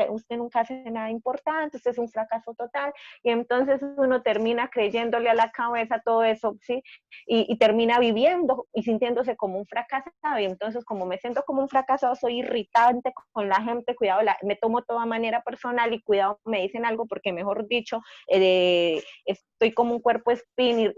hace nada importante, usted es un fracaso total, y entonces uno termina creyéndole a la cabeza todo eso, ¿sí? Y termina viviendo y sintiéndose como un fracasado, y entonces como me siento como un fracasado, soy irritante con la gente, cuidado, me tomo toda manera personal y cuidado, me dicen algo porque mejor dicho, estoy como un cuerpo espín,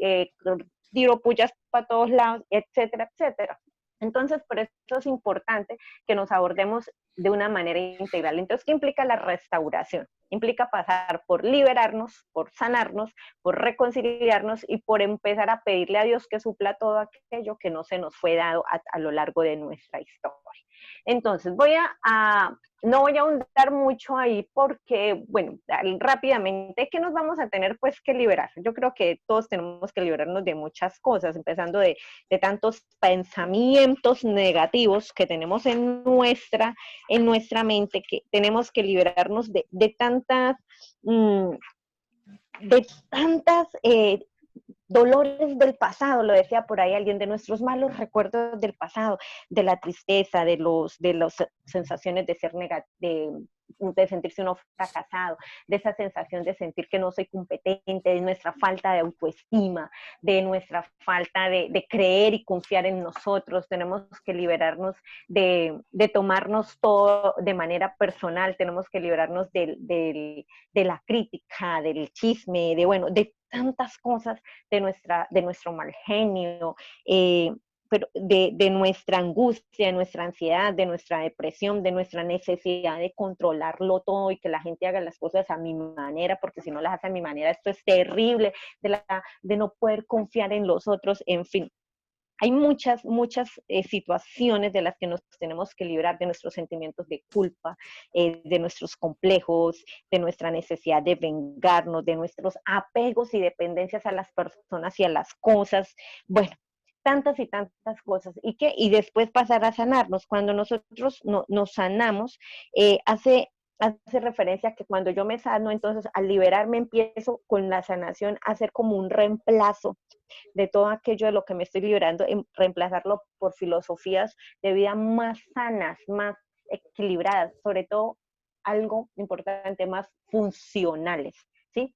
tiro pullas para todos lados, etcétera, etcétera. Entonces, por eso es importante que nos abordemos de una manera integral. Entonces, ¿qué implica la restauración? Implica pasar por liberarnos, por sanarnos, por reconciliarnos y por empezar a pedirle a Dios que supla todo aquello que no se nos fue dado a lo largo de nuestra historia. Entonces, no voy a ahondar mucho ahí porque, bueno, rápidamente, ¿qué nos vamos a tener pues que liberar? Yo creo que todos tenemos que liberarnos de muchas cosas, empezando de tantos pensamientos negativos que tenemos en nuestra mente, que tenemos que liberarnos de tantas dolores del pasado, lo decía por ahí alguien, de nuestros malos recuerdos del pasado, de la tristeza, de las sensaciones de ser de sentirse uno fracasado, de esa sensación de sentir que no soy competente, de nuestra falta de autoestima, de nuestra falta de creer y confiar en nosotros. Tenemos que liberarnos de tomarnos todo de manera personal, tenemos que liberarnos de la crítica, del chisme, de tantas cosas, de nuestro mal genio, pero de nuestra angustia, de nuestra ansiedad, de nuestra depresión, de nuestra necesidad de controlarlo todo y que la gente haga las cosas a mi manera, porque si no las hace a mi manera, esto es terrible, de no poder confiar en los otros, en fin. Hay muchas situaciones de las que nos tenemos que librar, de nuestros sentimientos de culpa, de nuestros complejos, de nuestra necesidad de vengarnos, de nuestros apegos y dependencias a las personas y a las cosas. Bueno, tantas y tantas cosas. Y después pasar a sanarnos. Cuando nosotros nos sanamos, hace referencia a que cuando yo me sano, entonces al liberarme empiezo con la sanación a hacer como un reemplazo de todo aquello de lo que me estoy liberando, en reemplazarlo por filosofías de vida más sanas, más equilibradas, sobre todo algo importante, más funcionales, ¿sí?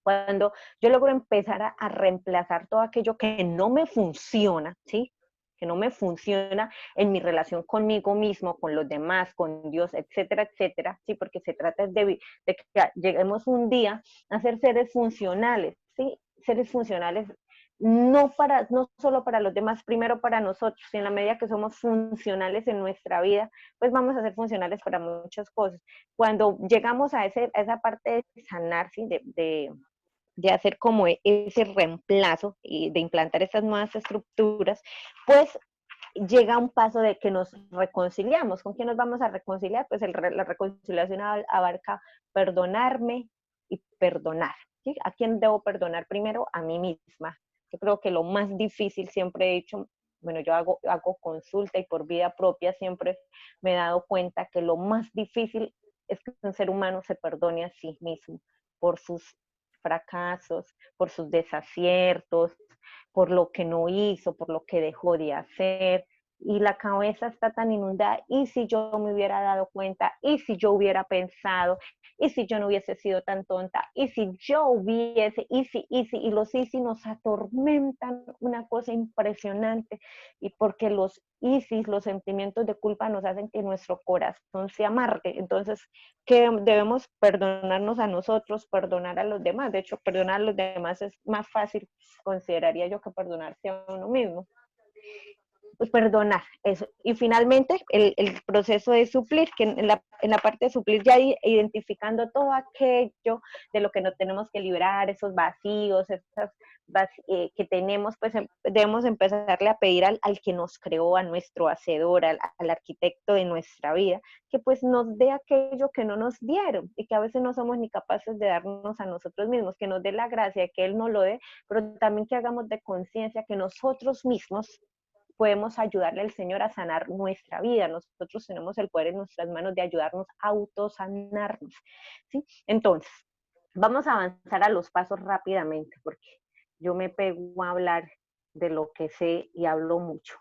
Cuando yo logro empezar a reemplazar todo aquello que no me funciona, ¿sí? Que no me funciona en mi relación conmigo mismo, con los demás, con Dios, etcétera, etcétera, ¿sí? Porque se trata de que lleguemos un día a ser seres funcionales, ¿sí? Seres funcionales no solo para los demás, primero para nosotros, y en la medida que somos funcionales en nuestra vida, pues vamos a ser funcionales para muchas cosas. Cuando llegamos a esa parte de sanar, ¿sí? de hacer como ese reemplazo y de implantar esas nuevas estructuras, pues llega un paso de que nos reconciliamos. ¿Con quién nos vamos a reconciliar? Pues la reconciliación abarca perdonarme y perdonar. ¿Sí? ¿A quién debo perdonar primero? A mí misma. Yo creo que lo más difícil, siempre he dicho, bueno, yo hago consulta y por vida propia siempre me he dado cuenta que lo más difícil es que un ser humano se perdone a sí mismo por sus fracasos, por sus desaciertos, por lo que no hizo, por lo que dejó de hacer, y la cabeza está tan inundada, y si yo me hubiera dado cuenta, y si yo hubiera pensado, y si yo no hubiese sido tan tonta, y si yo hubiese, y los si nos atormentan una cosa impresionante, y porque los los sentimientos de culpa nos hacen que nuestro corazón se amargue. Entonces, que debemos perdonarnos a nosotros, perdonar a los demás. De hecho, perdonar a los demás es más fácil, consideraría yo, que perdonarse a uno mismo. pues perdonar, eso. Y finalmente el proceso de suplir, que en la parte de suplir ya identificando todo aquello de lo que nos tenemos que librar, esos vacíos, que tenemos, pues debemos empezarle a pedir al que nos creó, a nuestro hacedor, al arquitecto de nuestra vida, que pues nos dé aquello que no nos dieron y que a veces no somos ni capaces de darnos a nosotros mismos, que nos dé la gracia, que Él nos lo dé, pero también que hagamos de conciencia que nosotros mismos podemos ayudarle al Señor a sanar nuestra vida. Nosotros tenemos el poder en nuestras manos de ayudarnos a autosanarnos, ¿sí? Entonces, vamos a avanzar a los pasos rápidamente, porque yo me pego a hablar de lo que sé y hablo mucho.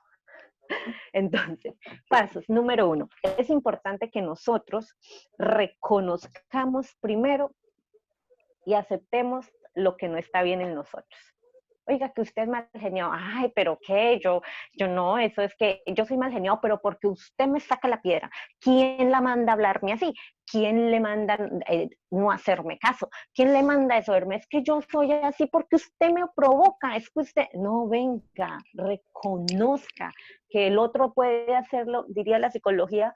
Entonces, pasos. Número 1, es importante que nosotros reconozcamos primero y aceptemos lo que no está bien en nosotros. Oiga, que usted es mal geniado. Ay, pero qué, yo no, eso es que yo soy mal geniado, pero porque usted me saca la piedra. ¿Quién la manda a hablarme así? ¿Quién le manda no hacerme caso? ¿Quién le manda eso? Es que yo soy así porque usted me provoca, es que usted, no, venga, reconozca que el otro puede hacerlo, diría la psicología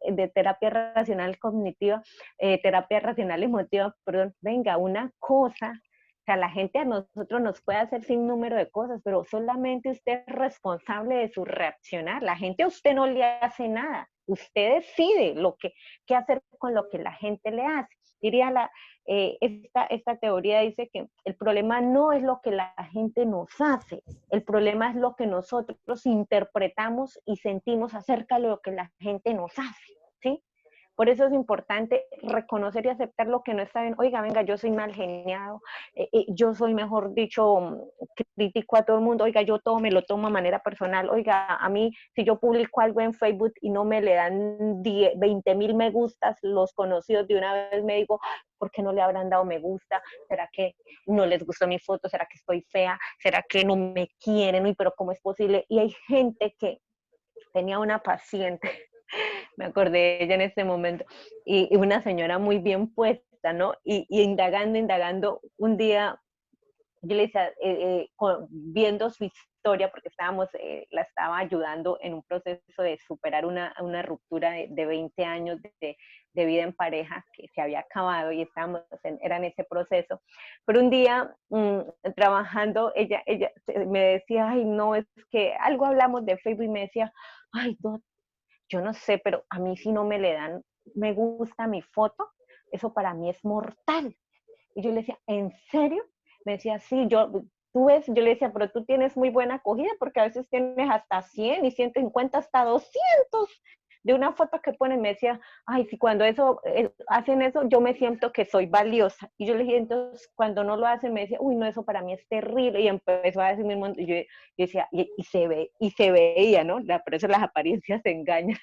de terapia racional cognitiva, terapia racional emotiva, perdón, venga, una cosa. O sea, la gente a nosotros nos puede hacer sin número de cosas, pero solamente usted es responsable de su reaccionar. La gente a usted no le hace nada. Usted decide qué hacer con lo que la gente le hace. Diría esta teoría dice que el problema no es lo que la gente nos hace, el problema es lo que nosotros interpretamos y sentimos acerca de lo que la gente nos hace, ¿sí? Por eso es importante reconocer y aceptar lo que no está bien. Oiga, venga, yo soy mal geniado, yo soy, mejor dicho, critico a todo el mundo. Oiga, yo todo me lo tomo a manera personal. Oiga, a mí, si yo publico algo en Facebook y no me le dan 20,000 me gustas, los conocidos de una vez me digo, ¿por qué no le habrán dado me gusta? ¿Será que no les gustó mi foto? ¿Será que estoy fea? ¿Será que no me quieren? Uy, pero ¿cómo es posible? Y hay gente que tenía una paciente, me acordé de ella en este momento, y una señora muy bien puesta, ¿no? Y indagando, un día yo le decía, viendo su historia, porque la estaba ayudando en un proceso de superar una ruptura de 20 años de vida en pareja que se había acabado y era en ese proceso. Pero un día, trabajando, ella me decía, ay, no, es que algo hablamos de Facebook y me decía, ay, no, yo no sé, pero a mí si no me le dan me gusta mi foto, eso para mí es mortal. Y yo le decía, ¿en serio? Me decía, sí, tú ves, yo le decía, pero tú tienes muy buena acogida porque a veces tienes hasta 100 y 150, hasta 200 de una foto que ponen. Me decía, ay, si cuando hacen eso, yo me siento que soy valiosa. Y yo le dije, entonces, cuando no lo hacen, me decía, uy, no, eso para mí es terrible. Y empezó a decir mi mundo, y yo decía, y se veía, ¿no? Por eso las apariencias se engañan.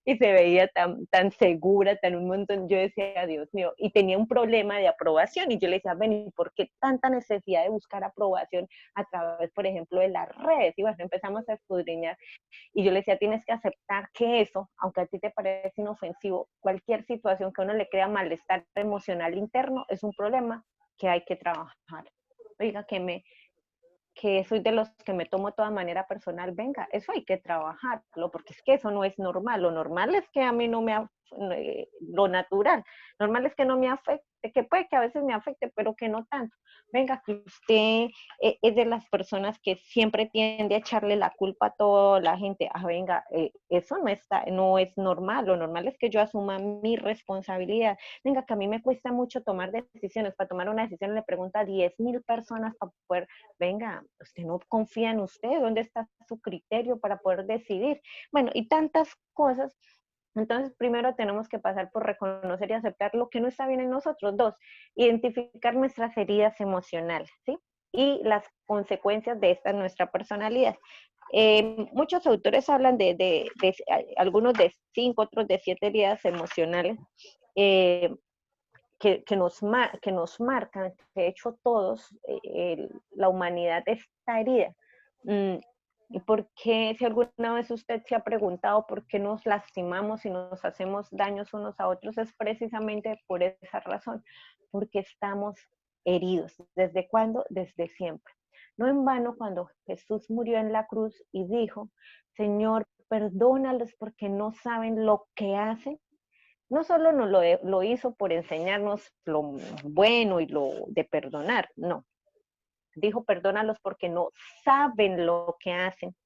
Y se veía tan segura, tan un montón. Yo decía, Dios mío, y tenía un problema de aprobación. Y yo le decía, ven, ¿y por qué tanta necesidad de buscar aprobación a través, por ejemplo, de las redes? Y bueno, empezamos a escudriñar. Y yo le decía, tienes que aceptar que eso, aunque a ti te parece inofensivo, cualquier situación que a uno le crea malestar emocional interno es un problema que hay que trabajar. Oiga, que soy de los que me tomo de toda manera personal, venga, eso hay que trabajarlo, porque es que eso no es normal. Lo normal es que a mí no me lo natural, normal es que no me afecte, que puede que a veces me afecte, pero que no tanto. Venga, que usted es de las personas que siempre tiende a echarle la culpa a toda la gente. Venga, eso no es normal. Lo normal es que yo asuma mi responsabilidad. Venga, que a mí me cuesta mucho tomar decisiones. Para tomar una decisión le pregunta a 10,000 personas para poder, venga, usted no confía en usted, ¿dónde está su criterio para poder decidir? Bueno, y tantas cosas. Entonces, primero tenemos que pasar por reconocer y aceptar lo que no está bien en nosotros. 2, identificar nuestras heridas emocionales, ¿sí? Y las consecuencias de esta nuestra personalidad. Muchos autores hablan de algunos de 5, otros de 7 heridas emocionales que nos marcan. De hecho, todos, la humanidad está herida. ¿Y por qué, si alguna vez usted se ha preguntado por qué nos lastimamos y nos hacemos daños unos a otros? Es precisamente por esa razón, porque estamos heridos. ¿Desde cuándo? Desde siempre. No en vano cuando Jesús murió en la cruz y dijo, Señor, perdónalos porque no saben lo que hacen. No solo nos lo hizo por enseñarnos lo bueno y lo de perdonar, no. Dijo, perdónalos porque no saben lo que hacen.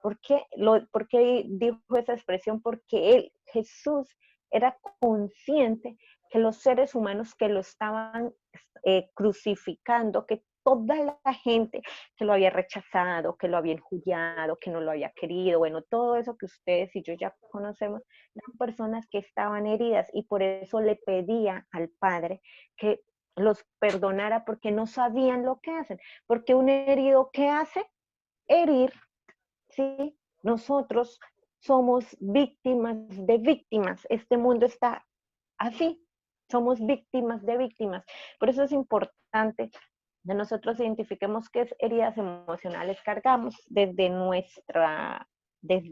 ¿Por qué dijo esa expresión? Porque él, Jesús, era consciente que los seres humanos que lo estaban crucificando, que toda la gente que lo había rechazado, que lo había injuriado, que no lo había querido, bueno, todo eso que ustedes y yo ya conocemos, eran personas que estaban heridas y por eso le pedía al Padre que los perdonara porque no sabían lo que hacen. Porque un herido, ¿qué hace? Herir. ¿Sí? Nosotros somos víctimas de víctimas. Este mundo está así. Somos víctimas de víctimas. Por eso es importante que nosotros identifiquemos qué heridas emocionales cargamos desde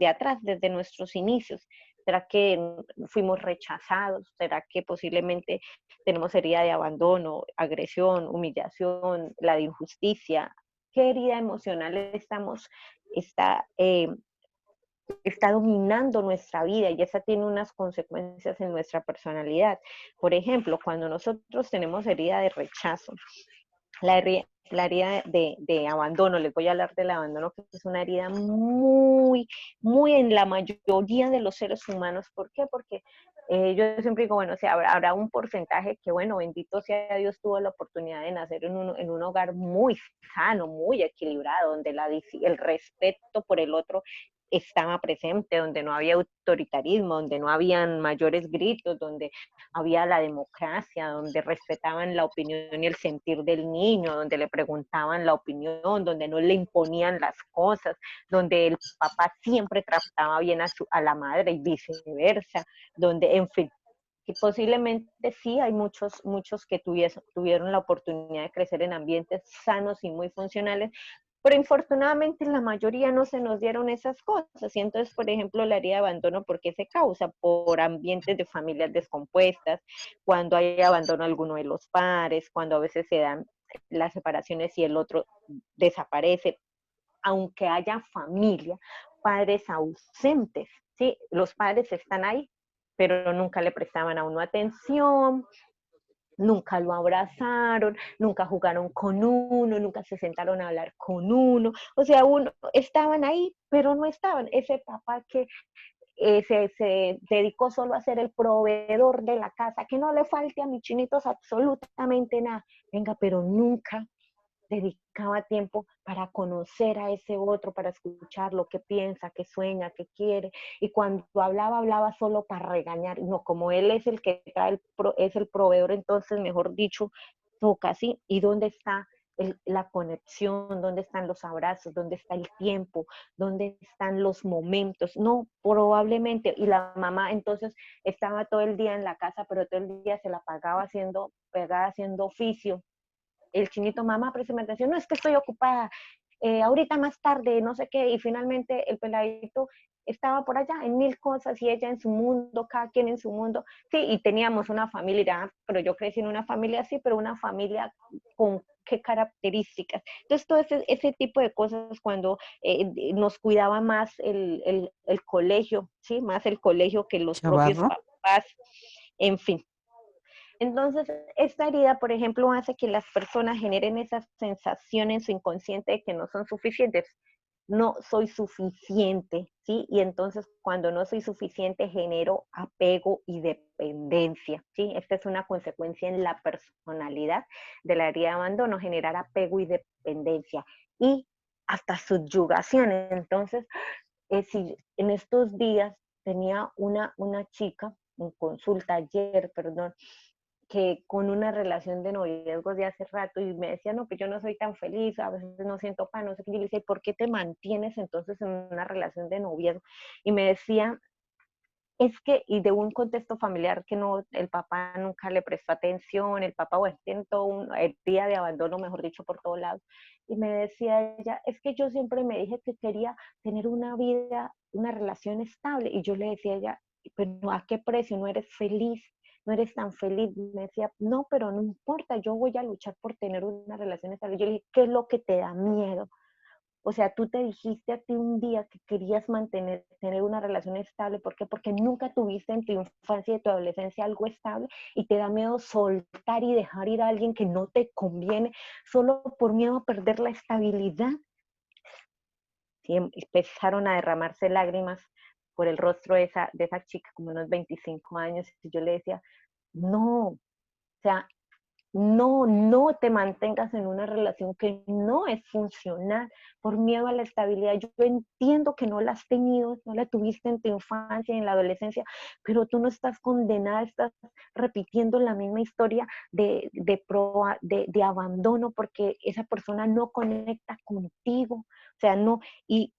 atrás, desde nuestros inicios. ¿Será que fuimos rechazados? ¿Será que posiblemente tenemos herida de abandono, agresión, humillación, la de injusticia? ¿Qué herida emocional está dominando nuestra vida y esa tiene unas consecuencias en nuestra personalidad? Por ejemplo, cuando nosotros tenemos herida de rechazo, la herida de abandono, les voy a hablar del abandono, que es una herida muy, muy en la mayoría de los seres humanos. ¿Por qué? Porque yo siempre digo, bueno, o sea, habrá un porcentaje que, bueno, bendito sea Dios, tuvo la oportunidad de nacer en un hogar muy sano, muy equilibrado, donde el respeto por el otro estaba presente, donde no había autoritarismo, donde no habían mayores gritos, donde había la democracia, donde respetaban la opinión y el sentir del niño, donde le preguntaban la opinión, donde no le imponían las cosas, donde el papá siempre trataba bien a la madre y viceversa, donde, en fin, que posiblemente sí hay muchos que tuvieron la oportunidad de crecer en ambientes sanos y muy funcionales, pero infortunadamente la mayoría no se nos dieron esas cosas. Y entonces, por ejemplo, la herida de abandono, ¿por qué se causa? Por ambientes de familias descompuestas, cuando hay abandono a alguno de los padres, cuando a veces se dan las separaciones y el otro desaparece, aunque haya familia, padres ausentes, ¿sí? Los padres están ahí, pero nunca le prestaban a uno atención, nunca lo abrazaron, nunca jugaron con uno, nunca se sentaron a hablar con uno. O sea, estaban ahí, pero no estaban. Ese papá que se dedicó solo a ser el proveedor de la casa, que no le falte a mis chinitos absolutamente nada. Venga, pero nunca dedicaba tiempo para conocer a ese otro, para escuchar lo que piensa, que sueña, que quiere. Y cuando hablaba solo para regañar. No, como él es el que trae es el proveedor, entonces, mejor dicho, toca así. ¿Y dónde está la conexión? ¿Dónde están los abrazos? ¿Dónde está el tiempo? ¿Dónde están los momentos? No, probablemente. Y la mamá entonces estaba todo el día en la casa, pero todo el día se la pegaba haciendo oficio. El chinito, mamá, préstame atención, no, es que estoy ocupada, ahorita más tarde, no sé qué, y finalmente el peladito estaba por allá en mil cosas y ella en su mundo, cada quien en su mundo. Sí, y teníamos una familia, pero yo crecí en una familia así, pero una familia con qué características. Entonces, todo ese tipo de cosas, cuando nos cuidaba más el colegio, ¿sí? Más el colegio que los propios papás, en fin. Entonces, esta herida, por ejemplo, hace que las personas generen esa sensación en su inconsciente de que no son suficientes. No soy suficiente, ¿sí? Y entonces, cuando no soy suficiente, genero apego y dependencia, ¿sí? Esta es una consecuencia en la personalidad de la herida de abandono, generar apego y dependencia y hasta subyugación. Entonces, si en estos días tenía una chica en consulta ayer, perdón, que con una relación de noviazgo de hace rato y me decía, no, que yo no soy tan feliz, a veces no siento paz, no sé qué. Y le decía, ¿por qué te mantienes entonces en una relación de noviazgo? Y me decía, es que, y de un contexto familiar que no, el papá nunca le prestó atención, el papá, bueno, tiene todo un día de abandono, mejor dicho, por todos lados. Y me decía ella, es que yo siempre me dije que quería tener una vida, una relación estable. Y yo le decía a ella, pero ¿a qué precio? No eres feliz. no eres tan feliz. Me decía, no, pero no importa, yo voy a luchar por tener una relación estable. Yo le dije, ¿qué es lo que te da miedo? O sea, tú te dijiste a ti un día que querías tener una relación estable. ¿Por qué? Porque nunca tuviste en tu infancia y tu adolescencia algo estable y te da miedo soltar y dejar ir a alguien que no te conviene solo por miedo a perder la estabilidad. Sí, empezaron a derramarse lágrimas por el rostro de esa chica, como unos 25 años, y yo le decía, no, o sea, no te mantengas en una relación que no es funcional por miedo a la estabilidad. Yo entiendo que no la has tenido, no la tuviste en tu infancia y en la adolescencia, pero tú no estás condenada, estás repitiendo la misma historia de abandono porque esa persona no conecta contigo, o sea, no, y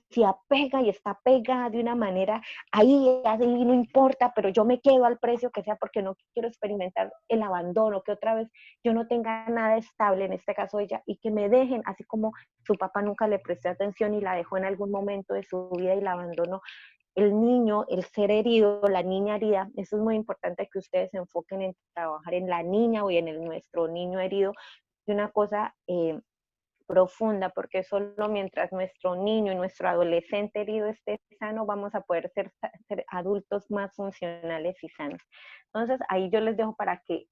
se apega y está pegada de una manera, ahí no importa, pero yo me quedo al precio que sea porque no quiero experimentar el abandono, que otra vez yo no tenga nada estable, en este caso ella, y que me dejen, así como su papá nunca le prestó atención y la dejó en algún momento de su vida y la abandonó. El niño, el ser herido, la niña herida, eso es muy importante que ustedes se enfoquen en trabajar en la niña o en nuestro niño herido, de una cosa profunda, porque solo mientras nuestro niño y nuestro adolescente herido esté sano, vamos a poder ser adultos más funcionales y sanos. Entonces, ahí yo les dejo para que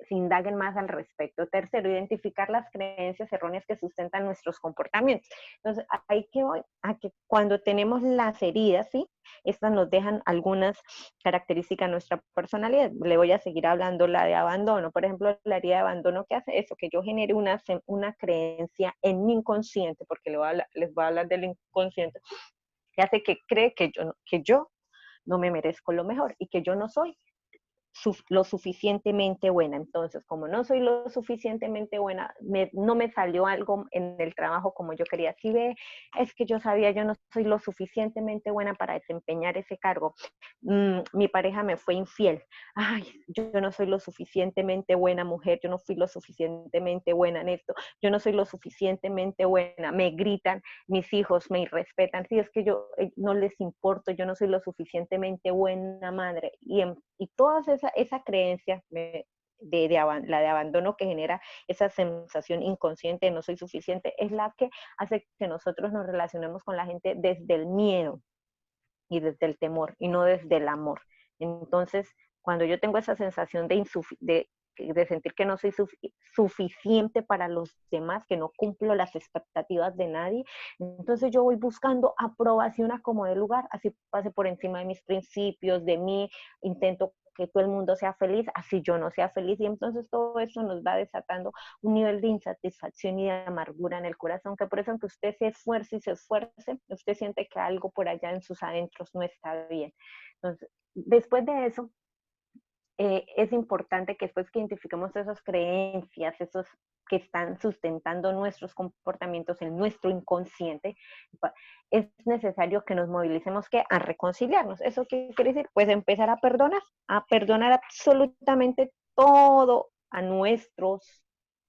se indaguen más al respecto. Tercero, identificar las creencias erróneas que sustentan nuestros comportamientos. Entonces, ahí que voy a que cuando tenemos las heridas, ¿sí? Estas nos dejan algunas características de nuestra personalidad. Le voy a seguir hablando la de abandono. Por ejemplo, la herida de abandono, ¿qué hace eso? Que yo genere una creencia en mi inconsciente, porque les voy a hablar del inconsciente, que hace que cree que yo no me merezco lo mejor y que yo no soy lo suficientemente buena. Entonces, como no soy lo suficientemente buena, no me salió algo en el trabajo como yo quería. Si ve, es que yo sabía, yo no soy lo suficientemente buena para desempeñar ese cargo. Mi pareja me fue infiel. Ay, yo no soy lo suficientemente buena mujer, yo no fui lo suficientemente buena en esto, yo no soy lo suficientemente buena. Me gritan, mis hijos me irrespetan. Si es que yo no les importo, yo no soy lo suficientemente buena madre. Y todas esa creencia la de abandono que genera esa sensación inconsciente de no soy suficiente, es la que hace que nosotros nos relacionemos con la gente desde el miedo y desde el temor y no desde el amor. Entonces, cuando yo tengo esa sensación de sentir que no soy suficiente para los demás, que no cumplo las expectativas de nadie, entonces yo voy buscando aprobación a como de lugar, así pase por encima de mis principios, de mí, intento que todo el mundo sea feliz, así yo no sea feliz, y entonces todo eso nos va desatando un nivel de insatisfacción y de amargura en el corazón, que por eso aunque usted se esfuerce y se esfuerce, usted siente que algo por allá en sus adentros no está bien. Entonces, después de eso, es importante que después que identifiquemos esas creencias, esos que están sustentando nuestros comportamientos en nuestro inconsciente, es necesario que nos movilicemos a reconciliarnos. ¿Eso qué quiere decir? Pues empezar a perdonar absolutamente todo a nuestros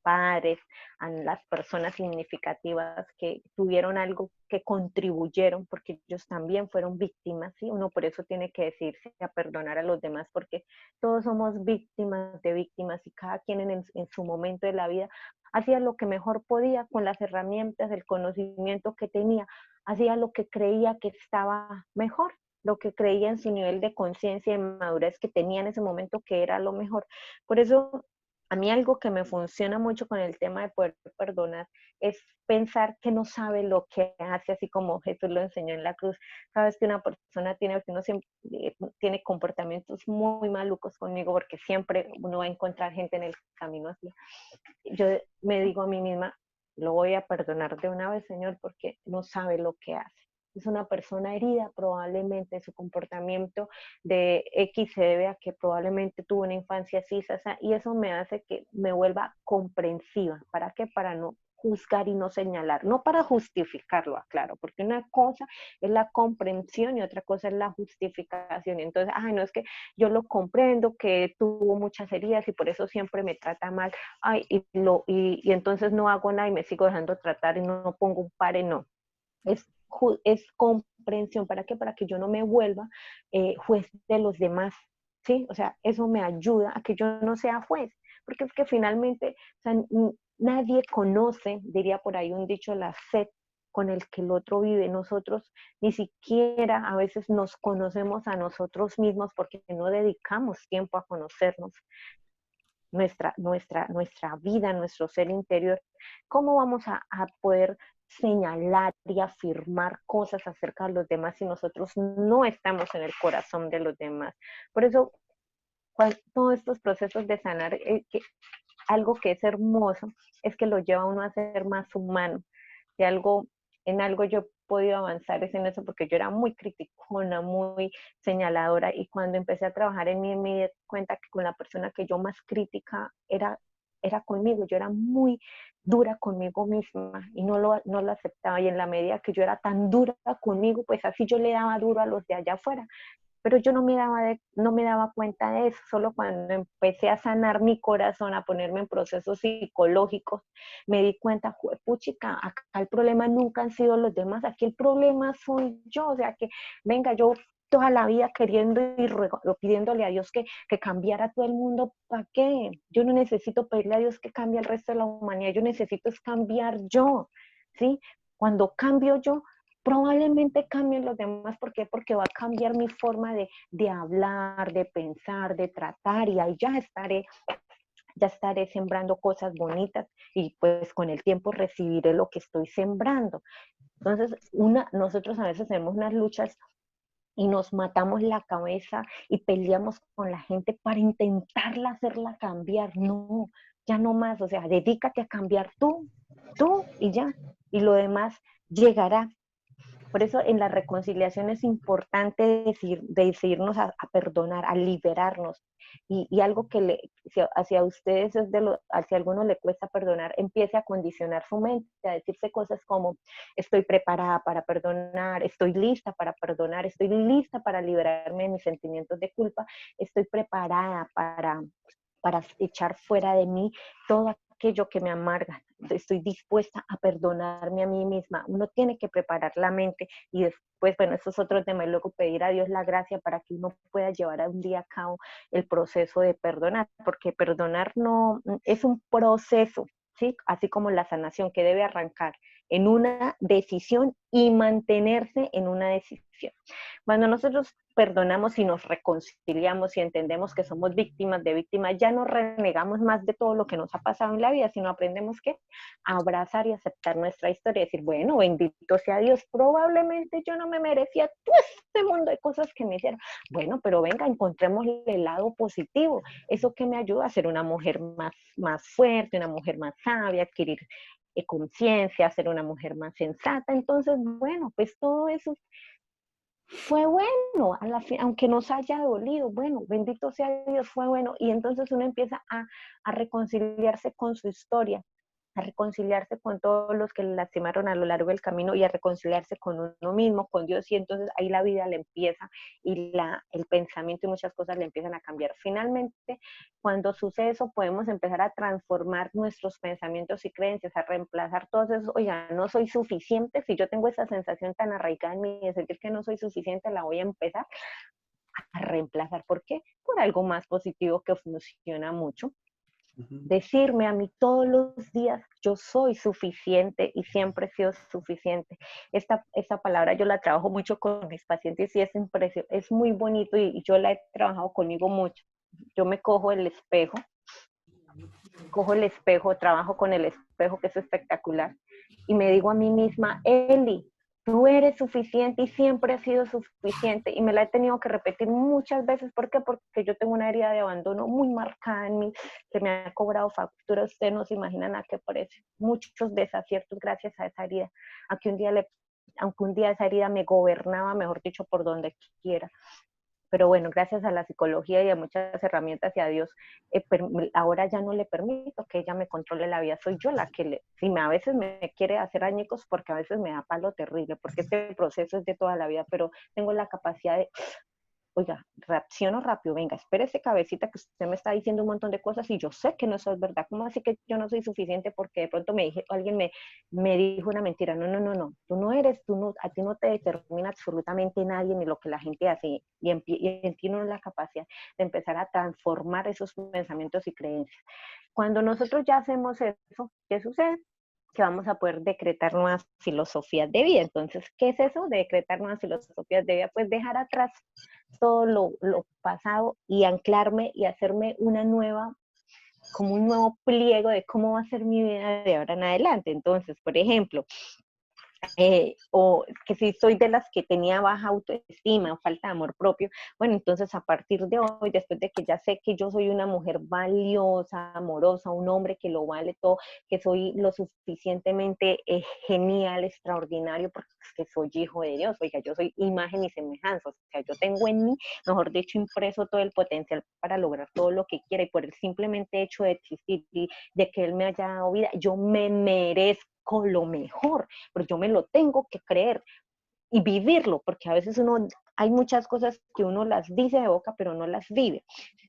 padres, a las personas significativas que tuvieron algo, que contribuyeron, porque ellos también fueron víctimas, ¿sí? Uno por eso tiene que decirse a perdonar a los demás, porque todos somos víctimas de víctimas y cada quien en su momento de la vida hacía lo que mejor podía con las herramientas, el conocimiento que tenía, hacía lo que creía que estaba mejor, lo que creía en su nivel de conciencia y madurez que tenía en ese momento que era lo mejor. Por eso, a mí algo que me funciona mucho con el tema de poder perdonar es pensar que no sabe lo que hace, así como Jesús lo enseñó en la cruz. Sabes que una persona tiene comportamientos muy malucos conmigo, porque siempre uno va a encontrar gente en el camino así. Yo me digo a mí misma, lo voy a perdonar de una vez, Señor, porque no sabe lo que hace. Es una persona herida, probablemente su comportamiento de X se debe a que probablemente tuvo una infancia así, y eso me hace que me vuelva comprensiva. ¿Para qué? Para no juzgar y no señalar, no para justificarlo, aclaro, porque una cosa es la comprensión y otra cosa es la justificación. Entonces, no es que yo lo comprendo, que tuvo muchas heridas y por eso siempre me trata mal, y entonces no hago nada y me sigo dejando tratar y no pongo un pare, no. Es comprensión. ¿Para qué? Para que yo no me vuelva juez de los demás, ¿sí? O sea, eso me ayuda a que yo no sea juez, porque es que finalmente, o sea, nadie conoce, diría por ahí un dicho, la sed con el que el otro vive. Nosotros ni siquiera a veces nos conocemos a nosotros mismos porque no dedicamos tiempo a conocernos. Nuestra vida, nuestro ser interior, ¿cómo vamos a poder señalar y afirmar cosas acerca de los demás si nosotros no estamos en el corazón de los demás? Por eso, todos estos procesos de sanar, algo que es hermoso es que lo lleva a uno a ser más humano. En algo yo he podido avanzar es en eso, porque yo era muy criticona, muy señaladora, y cuando empecé a trabajar en mí me di cuenta que con la persona que yo más crítica era conmigo. Yo era muy dura conmigo misma y no lo aceptaba, y en la medida que yo era tan dura conmigo, pues así yo le daba duro a los de allá afuera. Pero yo no me daba cuenta de eso. Solo cuando empecé a sanar mi corazón, a ponerme en procesos psicológicos, me di cuenta, puchica, acá el problema nunca han sido los demás, aquí el problema soy yo. O sea que, venga, yo toda la vida queriendo y pidiéndole a Dios que cambiara todo el mundo, ¿para qué? Yo no necesito pedirle a Dios que cambie el resto de la humanidad, yo necesito es cambiar yo, ¿sí? Cuando cambio yo, probablemente cambien los demás. ¿Por qué? Porque va a cambiar mi forma de hablar, de pensar, de tratar, y ahí ya estaré sembrando cosas bonitas, y pues con el tiempo recibiré lo que estoy sembrando. Entonces, nosotros a veces tenemos unas luchas y nos matamos la cabeza y peleamos con la gente para intentarla hacerla cambiar. No, ya no más. O sea, dedícate a cambiar tú y ya. Y lo demás llegará. Por eso en la reconciliación es importante decidirnos a perdonar, a liberarnos. Y algo que hacia ustedes hacia algunos le cuesta perdonar, empiece a condicionar su mente, a decirse cosas como: estoy preparada para perdonar, estoy lista para perdonar, estoy lista para liberarme de mis sentimientos de culpa, estoy preparada para echar fuera de mí todo aquello que me amarga. Estoy dispuesta a perdonarme a mí misma. Uno tiene que preparar la mente, y después, bueno, eso es otro tema, y luego pedir a Dios la gracia para que uno pueda llevar a un día a cabo el proceso de perdonar, porque perdonar no es un proceso, ¿sí? Así como la sanación, que debe arrancar en una decisión y mantenerse en una decisión. Cuando nosotros perdonamos y nos reconciliamos y entendemos que somos víctimas, ya no renegamos más de todo lo que nos ha pasado en la vida, sino aprendemos a abrazar y aceptar nuestra historia, y decir, bueno, bendito sea Dios, probablemente yo no me merecía todo este mundo de cosas que me hicieron. Bueno, pero venga, encontremos el lado positivo, eso que me ayuda a ser una mujer más fuerte, una mujer más sabia, adquirir conciencia, ser una mujer más sensata. Entonces, bueno, pues todo eso fue bueno, aunque nos haya dolido, bueno, bendito sea Dios, fue bueno. Y entonces uno empieza a reconciliarse con su historia, a reconciliarse con todos los que le lastimaron a lo largo del camino, y a reconciliarse con uno mismo, con Dios, y entonces ahí la vida le empieza, y el pensamiento y muchas cosas le empiezan a cambiar. Finalmente, cuando sucede eso, podemos empezar a transformar nuestros pensamientos y creencias, a reemplazar todos esos: oiga, no soy suficiente. Si yo tengo esa sensación tan arraigada en mí de sentir que no soy suficiente, la voy a empezar a reemplazar. ¿Por qué? Por algo más positivo que funciona mucho. Decirme a mí todos los días: yo soy suficiente y siempre he sido suficiente. Esta palabra yo la trabajo mucho con mis pacientes, y es muy bonito, y yo la he trabajado conmigo mucho. Yo me cojo el espejo, trabajo con el espejo, que es espectacular, y me digo a mí misma: Eli, tú eres suficiente y siempre has sido suficiente. Y me la he tenido que repetir muchas veces. ¿Por qué? Porque yo tengo una herida de abandono muy marcada en mí, que me ha cobrado factura. Ustedes no se imaginan a qué parece. Muchos desaciertos gracias a esa herida. Aunque un día esa herida me gobernaba, mejor dicho, por donde quiera. Pero bueno, gracias a la psicología y a muchas herramientas y a Dios, ahora ya no le permito que ella me controle la vida. Soy yo la que a veces me quiere hacer añicos, porque a veces me da palo terrible, porque este proceso es de toda la vida, pero tengo la capacidad de oiga, reacciono rápido, venga, espérese cabecita que usted me está diciendo un montón de cosas y yo sé que no eso es verdad. ¿Cómo así que yo no soy suficiente porque de pronto alguien me dijo una mentira? No, tú no eres, a ti no te determina absolutamente nadie ni lo que la gente hace, y en ti no es la capacidad de empezar a transformar esos pensamientos y creencias. Cuando nosotros ya hacemos eso, ¿qué sucede? Que vamos a poder decretar nuevas filosofías de vida. Entonces, ¿qué es eso de decretar nuevas filosofías de vida? Pues dejar atrás todo lo pasado y anclarme y hacerme como un nuevo pliego de cómo va a ser mi vida de ahora en adelante. Entonces, por ejemplo, o que si soy de las que tenía baja autoestima o falta de amor propio, bueno, entonces a partir de hoy, después de que ya sé que yo soy una mujer valiosa, amorosa, un hombre que lo vale todo, que soy lo suficientemente genial, extraordinario, porque es que soy hijo de Dios, oiga, yo soy imagen y semejanza, o sea, yo tengo en mí, mejor dicho, impreso todo el potencial para lograr todo lo que quiera, y por el simplemente hecho de existir y de que Él me haya dado vida, yo me merezco lo mejor, pero yo me lo tengo que creer y vivirlo, porque a veces hay muchas cosas que uno las dice de boca, pero no las vive.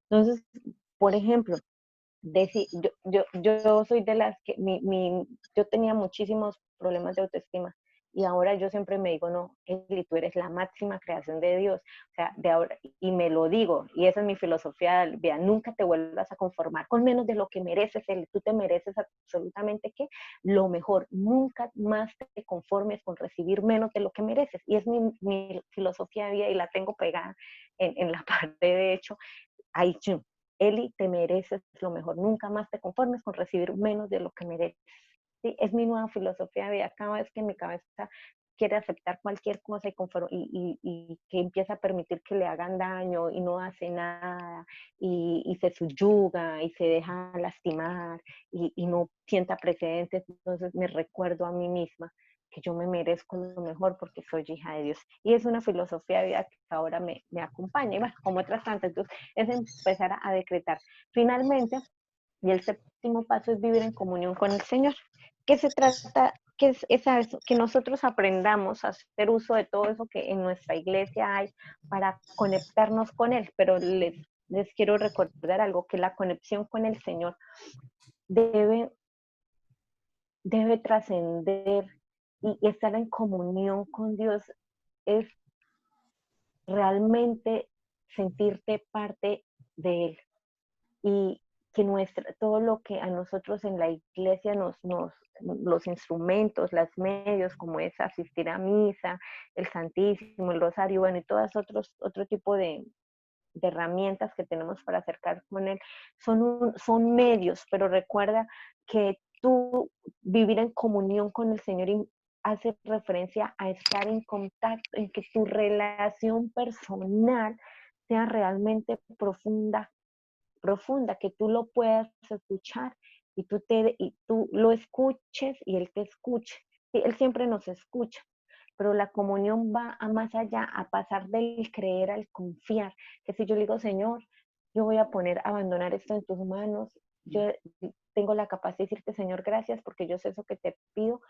Entonces, por ejemplo, yo soy de las que, yo tenía muchísimos problemas de autoestima, y ahora yo siempre me digo, no, Eli, tú eres la máxima creación de Dios, o sea, de ahora, y me lo digo, y esa es mi filosofía, vea, nunca te vuelvas a conformar con menos de lo que mereces, Eli, tú te mereces absolutamente lo mejor, nunca más te conformes con recibir menos de lo que mereces, y es mi filosofía de vida, y la tengo pegada en la pared, de hecho, ahí, Eli, te mereces lo mejor, nunca más te conformes con recibir menos de lo que mereces. Sí, es mi nueva filosofía de vida. Cada vez que mi cabeza quiere aceptar cualquier cosa y que empieza a permitir que le hagan daño y no hace nada y se subyuga y se deja lastimar y no sienta precedentes, entonces me recuerdo a mí misma que yo me merezco lo mejor porque soy hija de Dios. Y es una filosofía de vida que ahora me acompaña, y bueno, como otras tantas, entonces es empezar a decretar. Finalmente, y el séptimo paso es vivir en comunión con el Señor. ¿Qué se trata? ¿Qué es eso? Que nosotros aprendamos a hacer uso de todo eso que en nuestra iglesia hay para conectarnos con Él. Pero les quiero recordar algo, que la conexión con el Señor debe trascender, y estar en comunión con Dios es realmente sentirte parte de Él. Y que todo lo que a nosotros en la iglesia los instrumentos, los medios, como es asistir a misa, el Santísimo, el Rosario, bueno, y todas otro tipo de herramientas que tenemos para acercar con Él, son medios, pero recuerda que tú vivir en comunión con el Señor hace referencia a estar en contacto, en que tu relación personal sea realmente profunda, que tú lo puedas escuchar y tú lo escuches y Él te escuche. Sí, Él siempre nos escucha, pero la comunión va a más allá, a pasar del creer al confiar. Que si yo le digo, Señor, yo voy a abandonar esto en tus manos, yo tengo la capacidad de decirte, Señor, gracias, porque yo sé eso que te pido,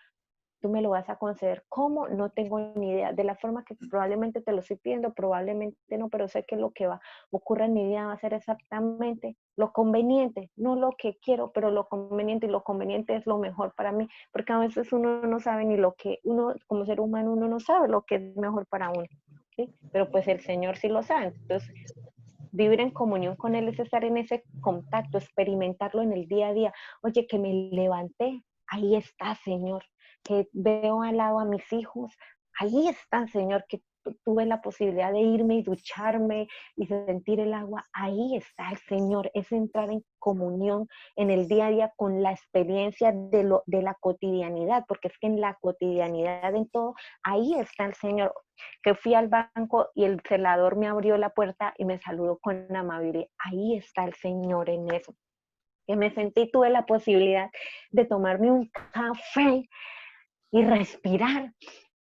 tú me lo vas a conceder. ¿Cómo? No tengo ni idea. De la forma que probablemente te lo estoy pidiendo, probablemente no, pero sé que lo que ocurre en mi vida va a ser exactamente lo conveniente, no lo que quiero, pero lo conveniente, y lo conveniente es lo mejor para mí, porque a veces uno no sabe ni lo que uno, como ser humano, uno no sabe lo que es mejor para uno, ¿sí? Pero pues el Señor sí lo sabe. Entonces, vivir en comunión con Él es estar en ese contacto, experimentarlo en el día a día. Oye, que me levanté, ahí está, Señor. Que veo al lado a mis hijos, ahí está, Señor. Que tuve la posibilidad de irme y ducharme y sentir el agua, ahí está el Señor. Es entrar en comunión en el día a día con la experiencia de la cotidianidad, porque es que en la cotidianidad, en todo, ahí está el Señor. Que fui al banco y el celador me abrió la puerta y me saludó con amabilidad, ahí está el Señor en eso. Que me sentí, tuve la posibilidad de tomarme un café y respirar,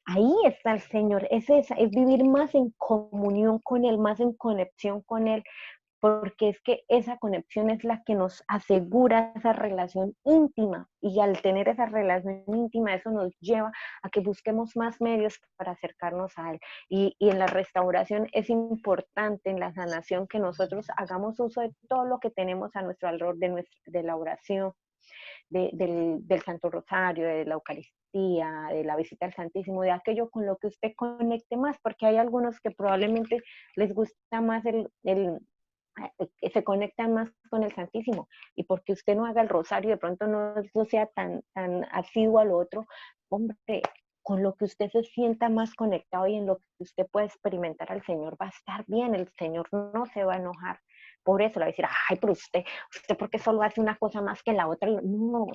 ahí está el Señor. Es vivir más en comunión con Él, más en conexión con Él, porque es que esa conexión es la que nos asegura esa relación íntima, y al tener esa relación íntima, eso nos lleva a que busquemos más medios para acercarnos a Él. Y en la restauración es importante, en la sanación, que nosotros hagamos uso de todo lo que tenemos a nuestro alrededor, de la oración, del Santo Rosario, de la Eucaristía, de la visita al Santísimo, de aquello con lo que usted conecte más, porque hay algunos que probablemente les gusta más se conectan más con el Santísimo, y porque usted no haga el rosario, de pronto no sea tan asiduo al otro, hombre, con lo que usted se sienta más conectado y en lo que usted pueda experimentar al Señor, va a estar bien, el Señor no se va a enojar. Por eso le va a decir, ay, pero usted ¿por qué solo hace una cosa más que la otra? No,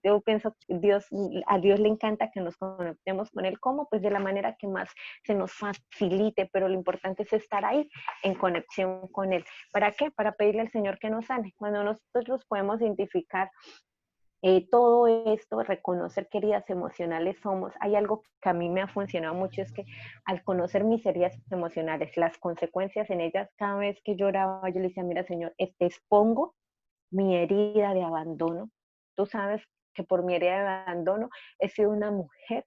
yo pienso que a Dios le encanta que nos conectemos con Él. ¿Cómo? Pues de la manera que más se nos facilite, pero lo importante es estar ahí en conexión con Él. ¿Para qué? Para pedirle al Señor que nos sane. Cuando nosotros podemos identificar todo esto, reconocer qué heridas emocionales somos. Hay algo que a mí me ha funcionado mucho, es que al conocer mis heridas emocionales, las consecuencias en ellas, cada vez que lloraba, yo le decía, mira, Señor, te expongo mi herida de abandono. Tú sabes que por mi herida de abandono he sido una mujer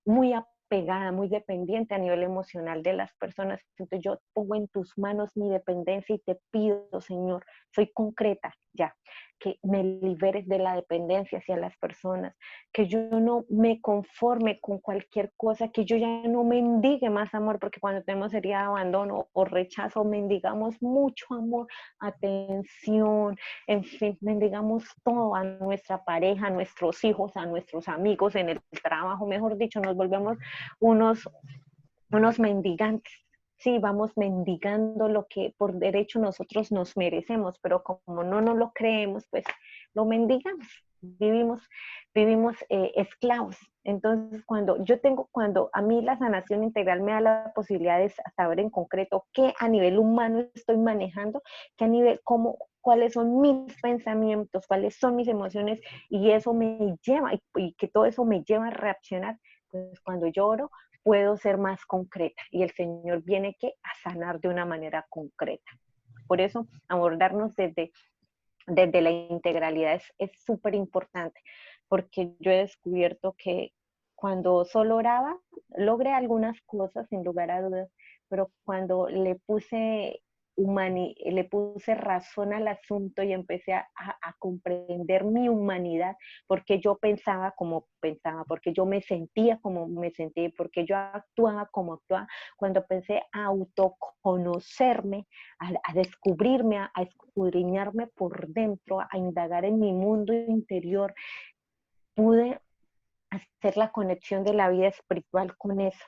muy apegada, muy dependiente a nivel emocional de las personas. Entonces yo pongo en tus manos mi dependencia y te pido, Señor, soy concreta ya, que me liberes de la dependencia hacia las personas, que yo no me conforme con cualquier cosa, que yo ya no mendigue más amor, porque cuando tenemos herida de abandono o rechazo, mendigamos mucho amor, atención, en fin, mendigamos todo a nuestra pareja, a nuestros hijos, a nuestros amigos, en el trabajo, mejor dicho, nos volvemos unos mendigantes. Sí, vamos mendigando lo que por derecho nosotros nos merecemos, pero como no nos lo creemos, pues lo mendigamos, vivimos esclavos. Entonces, cuando a mí la sanación integral me da la posibilidad de saber en concreto qué a nivel humano estoy manejando, cuáles son mis pensamientos, cuáles son mis emociones, y eso me lleva, y que todo eso me lleva a reaccionar, pues cuando lloro, puedo ser más concreta y el Señor viene a sanar de una manera concreta. Por eso abordarnos desde la integralidad es súper importante, porque yo he descubierto que cuando solo oraba, logré algunas cosas sin lugar a dudas, pero cuando le puse razón al asunto y empecé a comprender mi humanidad, porque yo pensaba como pensaba, porque yo me sentía como me sentía, porque yo actuaba como actuaba. Cuando empecé a autoconocerme, a descubrirme, a escudriñarme por dentro, a indagar en mi mundo interior, pude hacer la conexión de la vida espiritual con eso.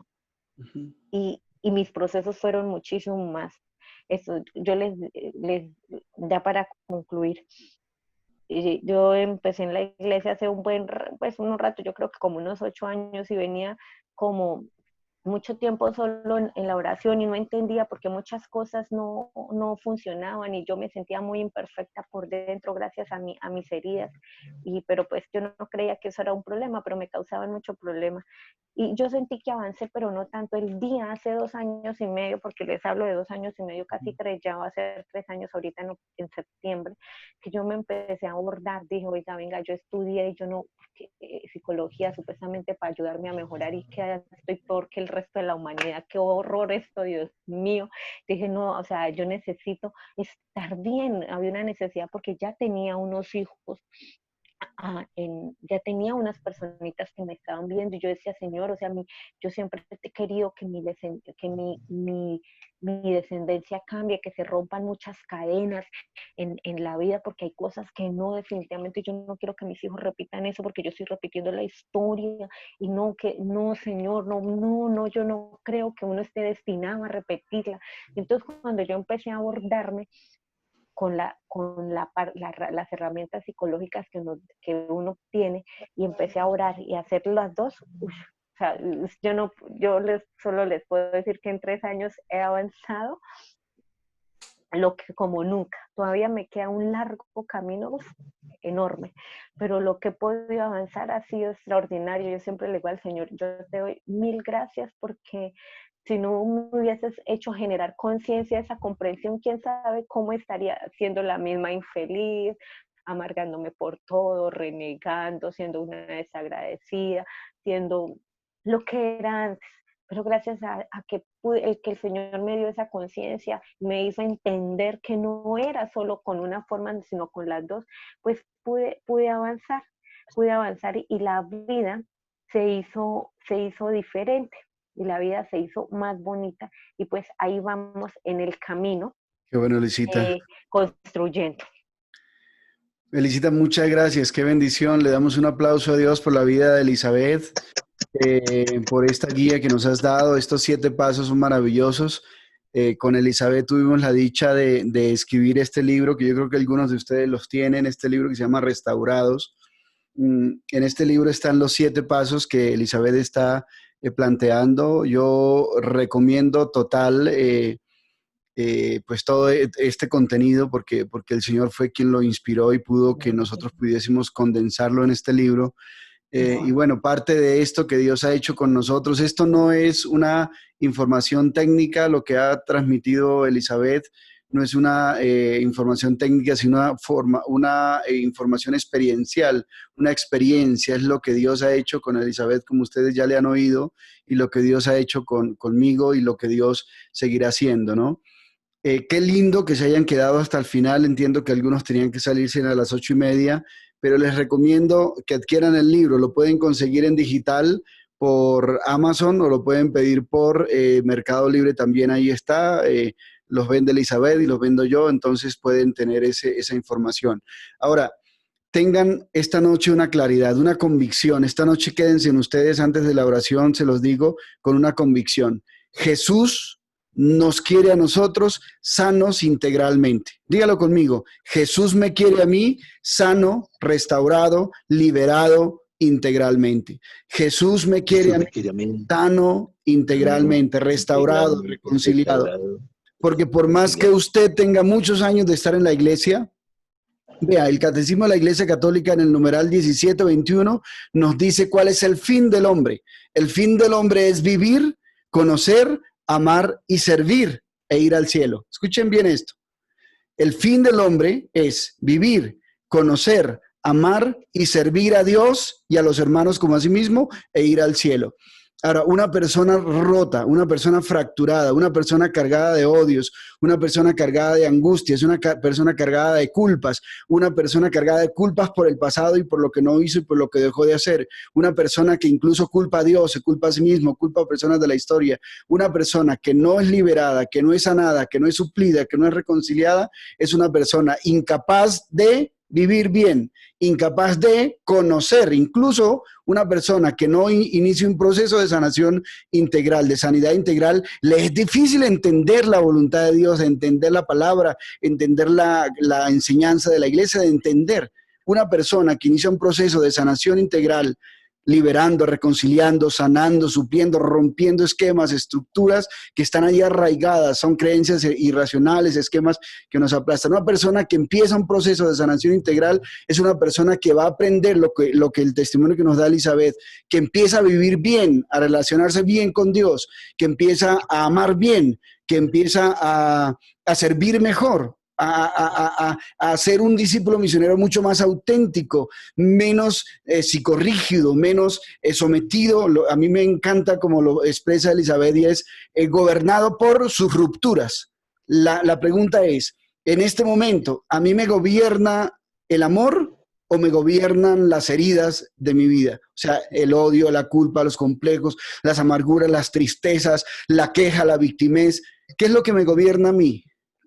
Uh-huh. Y mis procesos fueron muchísimo más. Eso, yo les ya para concluir, yo empecé en la iglesia hace un rato, yo creo que como unos 8 años, y venía como mucho tiempo solo en la oración y no entendía por qué muchas cosas no funcionaban, y yo me sentía muy imperfecta por dentro gracias a mis heridas, pero pues yo no creía que eso era un problema, pero me causaban mucho problema. Y yo sentí que avancé, pero no tanto. El día, hace 2 años y medio, porque les hablo de 2 años y medio, casi 3, ya va a ser 3 años ahorita en septiembre, que yo me empecé a abordar. Dije, oiga, venga, yo estudié y yo no, psicología supuestamente para ayudarme a mejorar, y que estoy peor que el resto de la humanidad. Qué horror esto, Dios mío. Dije, no, o sea, yo necesito estar bien. Había una necesidad porque ya tenía unos hijos. Ya tenía unas personitas que me estaban viendo, y yo decía, Señor, o sea, yo siempre he querido que mi descendencia cambie, que se rompan muchas cadenas en la vida, porque hay cosas que no, definitivamente yo no quiero que mis hijos repitan eso, porque yo estoy repitiendo la historia, y no, Señor, no, yo no creo que uno esté destinado a repetirla. Entonces, cuando yo empecé a abordarme con las herramientas psicológicas que uno tiene, y empecé a orar y a hacer las dos, o sea, solo les puedo decir que en 3 años he avanzado lo que como nunca. Todavía me queda un largo camino enorme, pero lo que he podido avanzar ha sido extraordinario. Yo siempre le digo al Señor, yo te doy 1000 gracias porque si no me hubieses hecho generar conciencia, esa comprensión, quién sabe cómo estaría siendo la misma infeliz, amargándome por todo, renegando, siendo una desagradecida, siendo lo que era antes. Pero gracias a que el Señor me dio esa conciencia, me hizo entender que no era solo con una forma, sino con las dos, pues pude avanzar y la vida se hizo diferente y la vida se hizo más bonita y pues ahí vamos en el camino. Qué bueno, Elisita. Construyendo. Elisita, muchas gracias, qué bendición. Le damos un aplauso a Dios por la vida de Elizabeth, por esta guía que nos has dado. Estos 7 pasos son maravillosos. Con Elizabeth tuvimos la dicha de escribir este libro, que yo creo que algunos de ustedes los tienen, este libro que se llama Restaurados. En este libro están los 7 pasos que Elizabeth está planteando. Yo recomiendo total pues todo este contenido porque el Señor fue quien lo inspiró y pudo que nosotros pudiésemos condensarlo en este libro. Y bueno, parte de esto que Dios ha hecho con nosotros, esto no es una información técnica, lo que ha transmitido Elizabeth no es una información técnica, sino una información experiencial, una experiencia, es lo que Dios ha hecho con Elizabeth, como ustedes ya le han oído, y lo que Dios ha hecho conmigo y lo que Dios seguirá haciendo, ¿no? Qué lindo que se hayan quedado hasta el final. Entiendo que algunos tenían que salirse a las 8:30, pero les recomiendo que adquieran el libro. Lo pueden conseguir en digital por Amazon o lo pueden pedir por Mercado Libre, también ahí está. Los vende Elizabeth y los vendo yo, entonces pueden tener esa información. Ahora, tengan esta noche una claridad, una convicción. Esta noche quédense en ustedes antes de la oración, se los digo, con una convicción. Jesús nos quiere a nosotros sanos integralmente. Dígalo conmigo. Jesús me quiere a mí sano, restaurado, liberado integralmente. Jesús me quiere a mí sano integralmente, restaurado, reconciliado. Porque por más que usted tenga muchos años de estar en la iglesia, vea, el Catecismo de la Iglesia Católica en el numeral 1721 nos dice cuál es el fin del hombre. El fin del hombre es vivir, conocer, amar y servir e ir al cielo. Escuchen bien esto. El fin del hombre es vivir, conocer, amar y servir a Dios y a los hermanos como a sí mismo e ir al cielo. Ahora, una persona rota, una persona fracturada, una persona cargada de odios, una persona cargada de angustias, una persona cargada de culpas, una persona cargada de culpas por el pasado y por lo que no hizo y por lo que dejó de hacer, una persona que incluso culpa a Dios, se culpa a sí mismo, culpa a personas de la historia, una persona que no es liberada, que no es sanada, que no es suplida, que no es reconciliada, es una persona incapaz de vivir bien, incapaz de conocer. Incluso una persona que no inicia un proceso de sanación integral, de sanidad integral, le es difícil entender la voluntad de Dios, entender la palabra, entender la enseñanza de la iglesia, de entender. Una persona que inicia un proceso de sanación integral, liberando, reconciliando, sanando, supliendo, rompiendo esquemas, estructuras que están ahí arraigadas, son creencias irracionales, esquemas que nos aplastan. Una persona que empieza un proceso de sanación integral es una persona que va a aprender lo que el testimonio que nos da Elizabeth, que empieza a vivir bien, a relacionarse bien con Dios, que empieza a amar bien, que empieza a servir mejor, a ser un discípulo misionero mucho más auténtico, menos psicorrígido, menos sometido. A mí me encanta como lo expresa Elizabeth y es gobernado por sus rupturas. La pregunta es, en este momento, ¿a mí me gobierna el amor o me gobiernan las heridas de mi vida? O sea, el odio, la culpa, los complejos, las amarguras, las tristezas, la queja, la victimez. ¿Qué es lo que me gobierna a mí?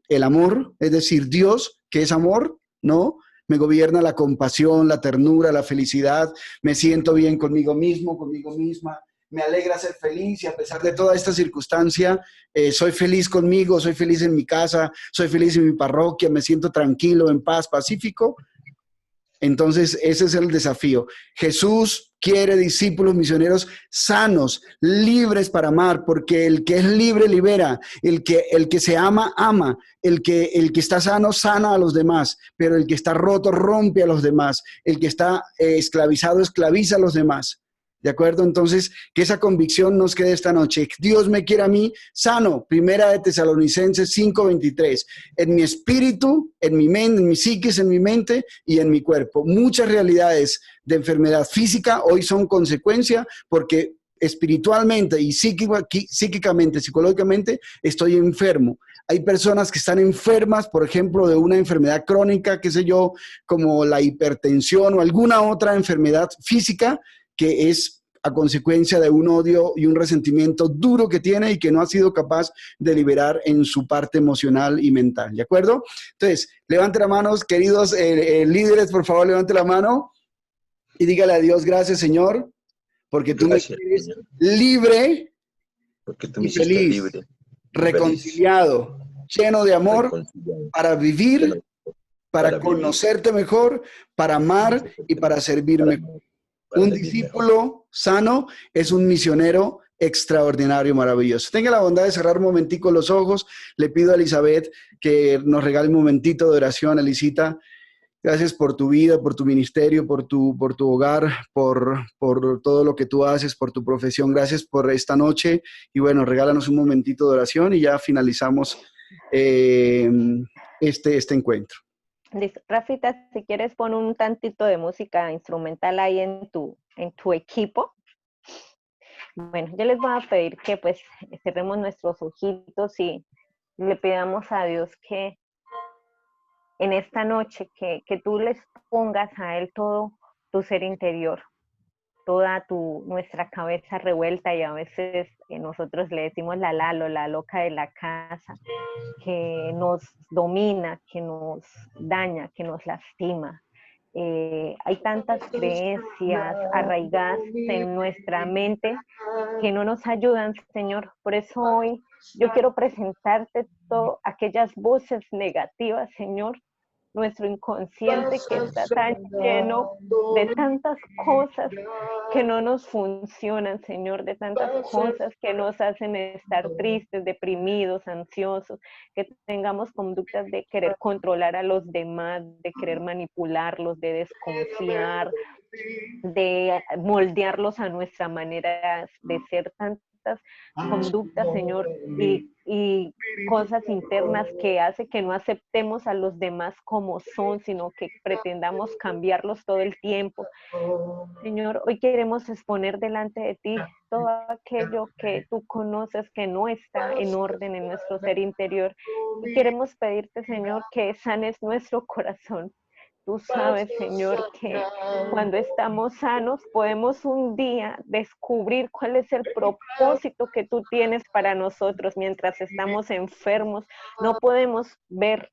El amor, es decir, Dios, que es amor, ¿no? Me gobierna la compasión, la ternura, la felicidad, me siento bien conmigo mismo, conmigo misma, me alegra ser feliz y a pesar de toda esta circunstancia, soy feliz conmigo, soy feliz en mi casa, soy feliz en mi parroquia, me siento tranquilo, en paz, pacífico. Entonces, ese es el desafío. Jesús quiere discípulos misioneros sanos, libres para amar, porque el que es libre libera, el que se ama, ama, el que está sano, sana a los demás, pero el que está roto, rompe a los demás, el que está esclavizado, esclaviza a los demás. ¿De acuerdo? Entonces, que esa convicción nos quede esta noche. Dios me quiere a mí sano. Primera de Tesalonicenses 5:23. En mi espíritu, en mi mente, en mi psiquis, en mi mente y en mi cuerpo. Muchas realidades de enfermedad física hoy son consecuencia porque espiritualmente y psíquicamente, psicológicamente, estoy enfermo. Hay personas que están enfermas, por ejemplo, de una enfermedad crónica, qué sé yo, como la hipertensión o alguna otra enfermedad física que es a consecuencia de un odio y un resentimiento duro que tiene y que no ha sido capaz de liberar en su parte emocional y mental, ¿de acuerdo? Entonces, levante las manos, queridos líderes, por favor, levante la mano y dígale a Dios, gracias, Señor, porque tú me quieres libre porque tú y me hiciste feliz, libre, reconciliado, lleno de amor para vivir, para vivir, conocerte mejor, para amar y para servir mejor. Un discípulo sano es un misionero extraordinario, maravilloso. Tenga la bondad de cerrar un momentico los ojos. Le pido a Elizabeth que nos regale un momentito de oración. Elisita, gracias por tu vida, por tu ministerio, por tu hogar, por todo lo que tú haces, por tu profesión. Gracias por esta noche. Y bueno, regálanos un momentito de oración y ya finalizamos este encuentro. Listo. Rafita, si quieres pon un tantito de música instrumental ahí en tu equipo. Bueno, yo les voy a pedir que pues cerremos nuestros ojitos y le pidamos a Dios que en esta noche que tú les pongas a Él todo tu ser interior, toda nuestra cabeza revuelta, y a veces nosotros le decimos la loca de la casa, que nos domina, que nos daña, que nos lastima. Hay tantas creencias arraigadas en nuestra mente que no nos ayudan, Señor. Por eso hoy yo quiero presentarte todas aquellas voces negativas, Señor, nuestro inconsciente que está tan lleno de tantas cosas que no nos funcionan, Señor, de tantas cosas que nos hacen estar tristes, deprimidos, ansiosos, que tengamos conductas de querer controlar a los demás, de querer manipularlos, de desconfiar, de moldearlos a nuestra manera de ser, tantas conductas, Señor, y cosas internas que hace que no aceptemos a los demás como son, sino que pretendamos cambiarlos todo el tiempo. Señor, hoy queremos exponer delante de ti todo aquello que tú conoces que no está en orden en nuestro ser interior. Y queremos pedirte, Señor, que sanes nuestro corazón. Tú sabes, Señor, que cuando estamos sanos podemos un día descubrir cuál es el propósito que tú tienes para nosotros. Mientras estamos enfermos, no podemos ver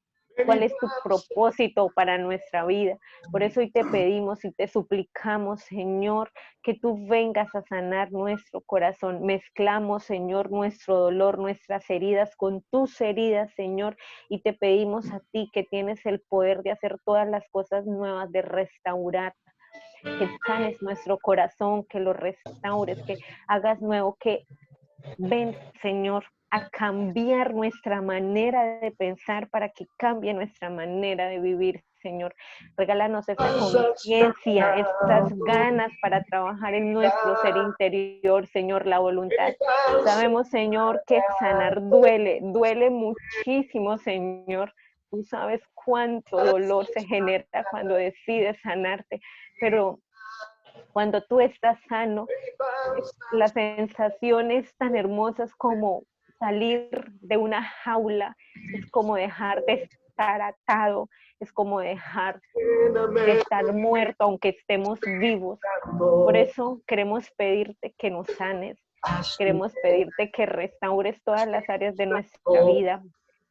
cuál es tu propósito para nuestra vida. Por eso hoy te pedimos y te suplicamos, Señor, que tú vengas a sanar nuestro corazón. Mezclamos, Señor, nuestro dolor, nuestras heridas con tus heridas, Señor, y te pedimos a ti que tienes el poder de hacer todas las cosas nuevas, de restaurar, que sanes nuestro corazón, que lo restaures, que hagas nuevo, que ven, Señor, a cambiar nuestra manera de pensar para que cambie nuestra manera de vivir, Señor. Regálanos esa conciencia, estas ganas para trabajar en nuestro ser interior, Señor, la voluntad. Sabemos, Señor, que sanar duele muchísimo, Señor. Tú sabes cuánto dolor se genera cuando decides sanarte, pero cuando tú estás sano, la sensación es tan hermosa, es como salir de una jaula, es como dejar de estar atado, es como dejar de estar muerto aunque estemos vivos. Por eso queremos pedirte que nos sanes, queremos pedirte que restaures todas las áreas de nuestra vida,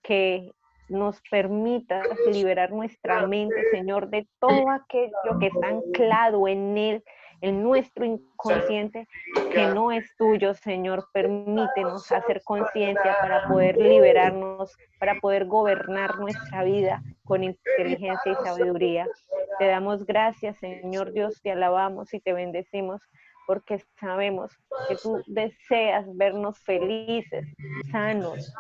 que nos permitas liberar nuestra mente, Señor, de todo aquello que está anclado en él, en nuestro inconsciente que no es tuyo, Señor. Permítenos hacer conciencia para poder liberarnos, para poder gobernar nuestra vida con inteligencia y sabiduría. Te damos gracias, Señor Dios, te alabamos y te bendecimos, porque sabemos que tú deseas vernos felices, sanos,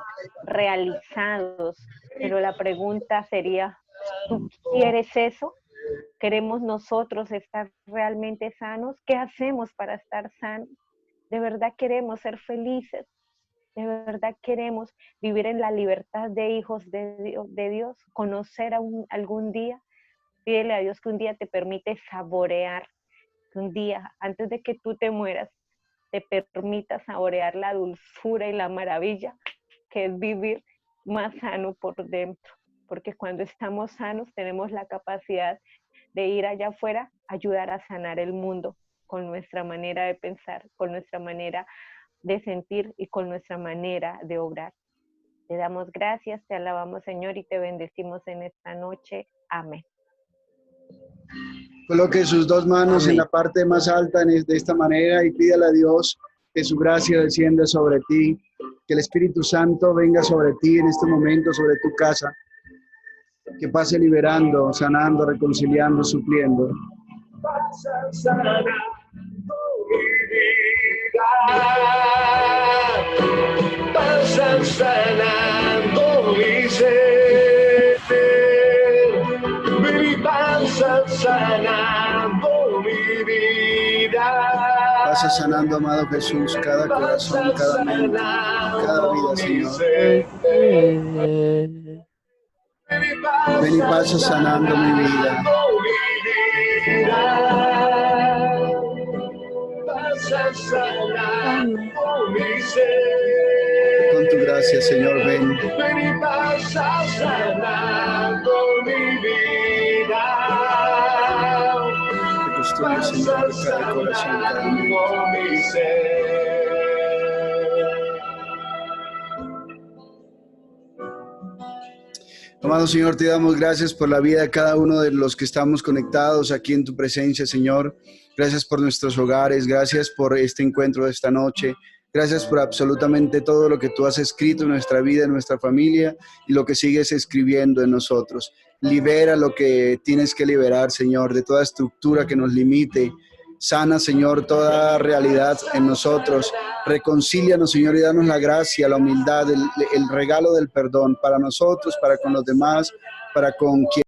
realizados. Pero la pregunta sería, ¿tú quieres eso? ¿Queremos nosotros estar realmente sanos? ¿Qué hacemos para estar sanos? ¿De verdad queremos ser felices? ¿De verdad queremos vivir en la libertad de hijos de Dios? ¿Conocer algún día? Pídele a Dios que un día te permite saborear, que un día, antes de que tú te mueras, te permita saborear la dulzura y la maravilla que es vivir más sano por dentro. Porque cuando estamos sanos tenemos la capacidad de ir allá afuera, ayudar a sanar el mundo con nuestra manera de pensar, con nuestra manera de sentir y con nuestra manera de obrar. Te damos gracias, te alabamos, Señor, y te bendecimos en esta noche. Amén. Coloque sus dos manos en la parte más alta de esta manera y pídale a Dios que su gracia descienda sobre ti, que el Espíritu Santo venga sobre ti en este momento, sobre tu casa, que pase liberando, sanando, reconciliando, supliendo. Pasa sanando mi vida, pasa sanando mi ser, ven y pasa sanando mi vida. Pasa sanando, amado Jesús, cada corazón, cada mente, cada vida, Señor. Ven y pasa sanando mi vida. Pasa sanando mi ser. Con tu gracia, Señor, ven. Ven y pasa sanando mi vida. Reconstruye, Señor, cada corazón, cada mente. Amado Señor, te damos gracias por la vida de cada uno de los que estamos conectados aquí en tu presencia, Señor. Gracias por nuestros hogares, gracias por este encuentro de esta noche. Gracias por absolutamente todo lo que tú has escrito en nuestra vida, en nuestra familia y lo que sigues escribiendo en nosotros. Libera lo que tienes que liberar, Señor, de toda estructura que nos limite. Sana, Señor, toda realidad en nosotros. Reconcílianos, Señor, y danos la gracia, la humildad, el regalo del perdón para nosotros, para con los demás, para con quien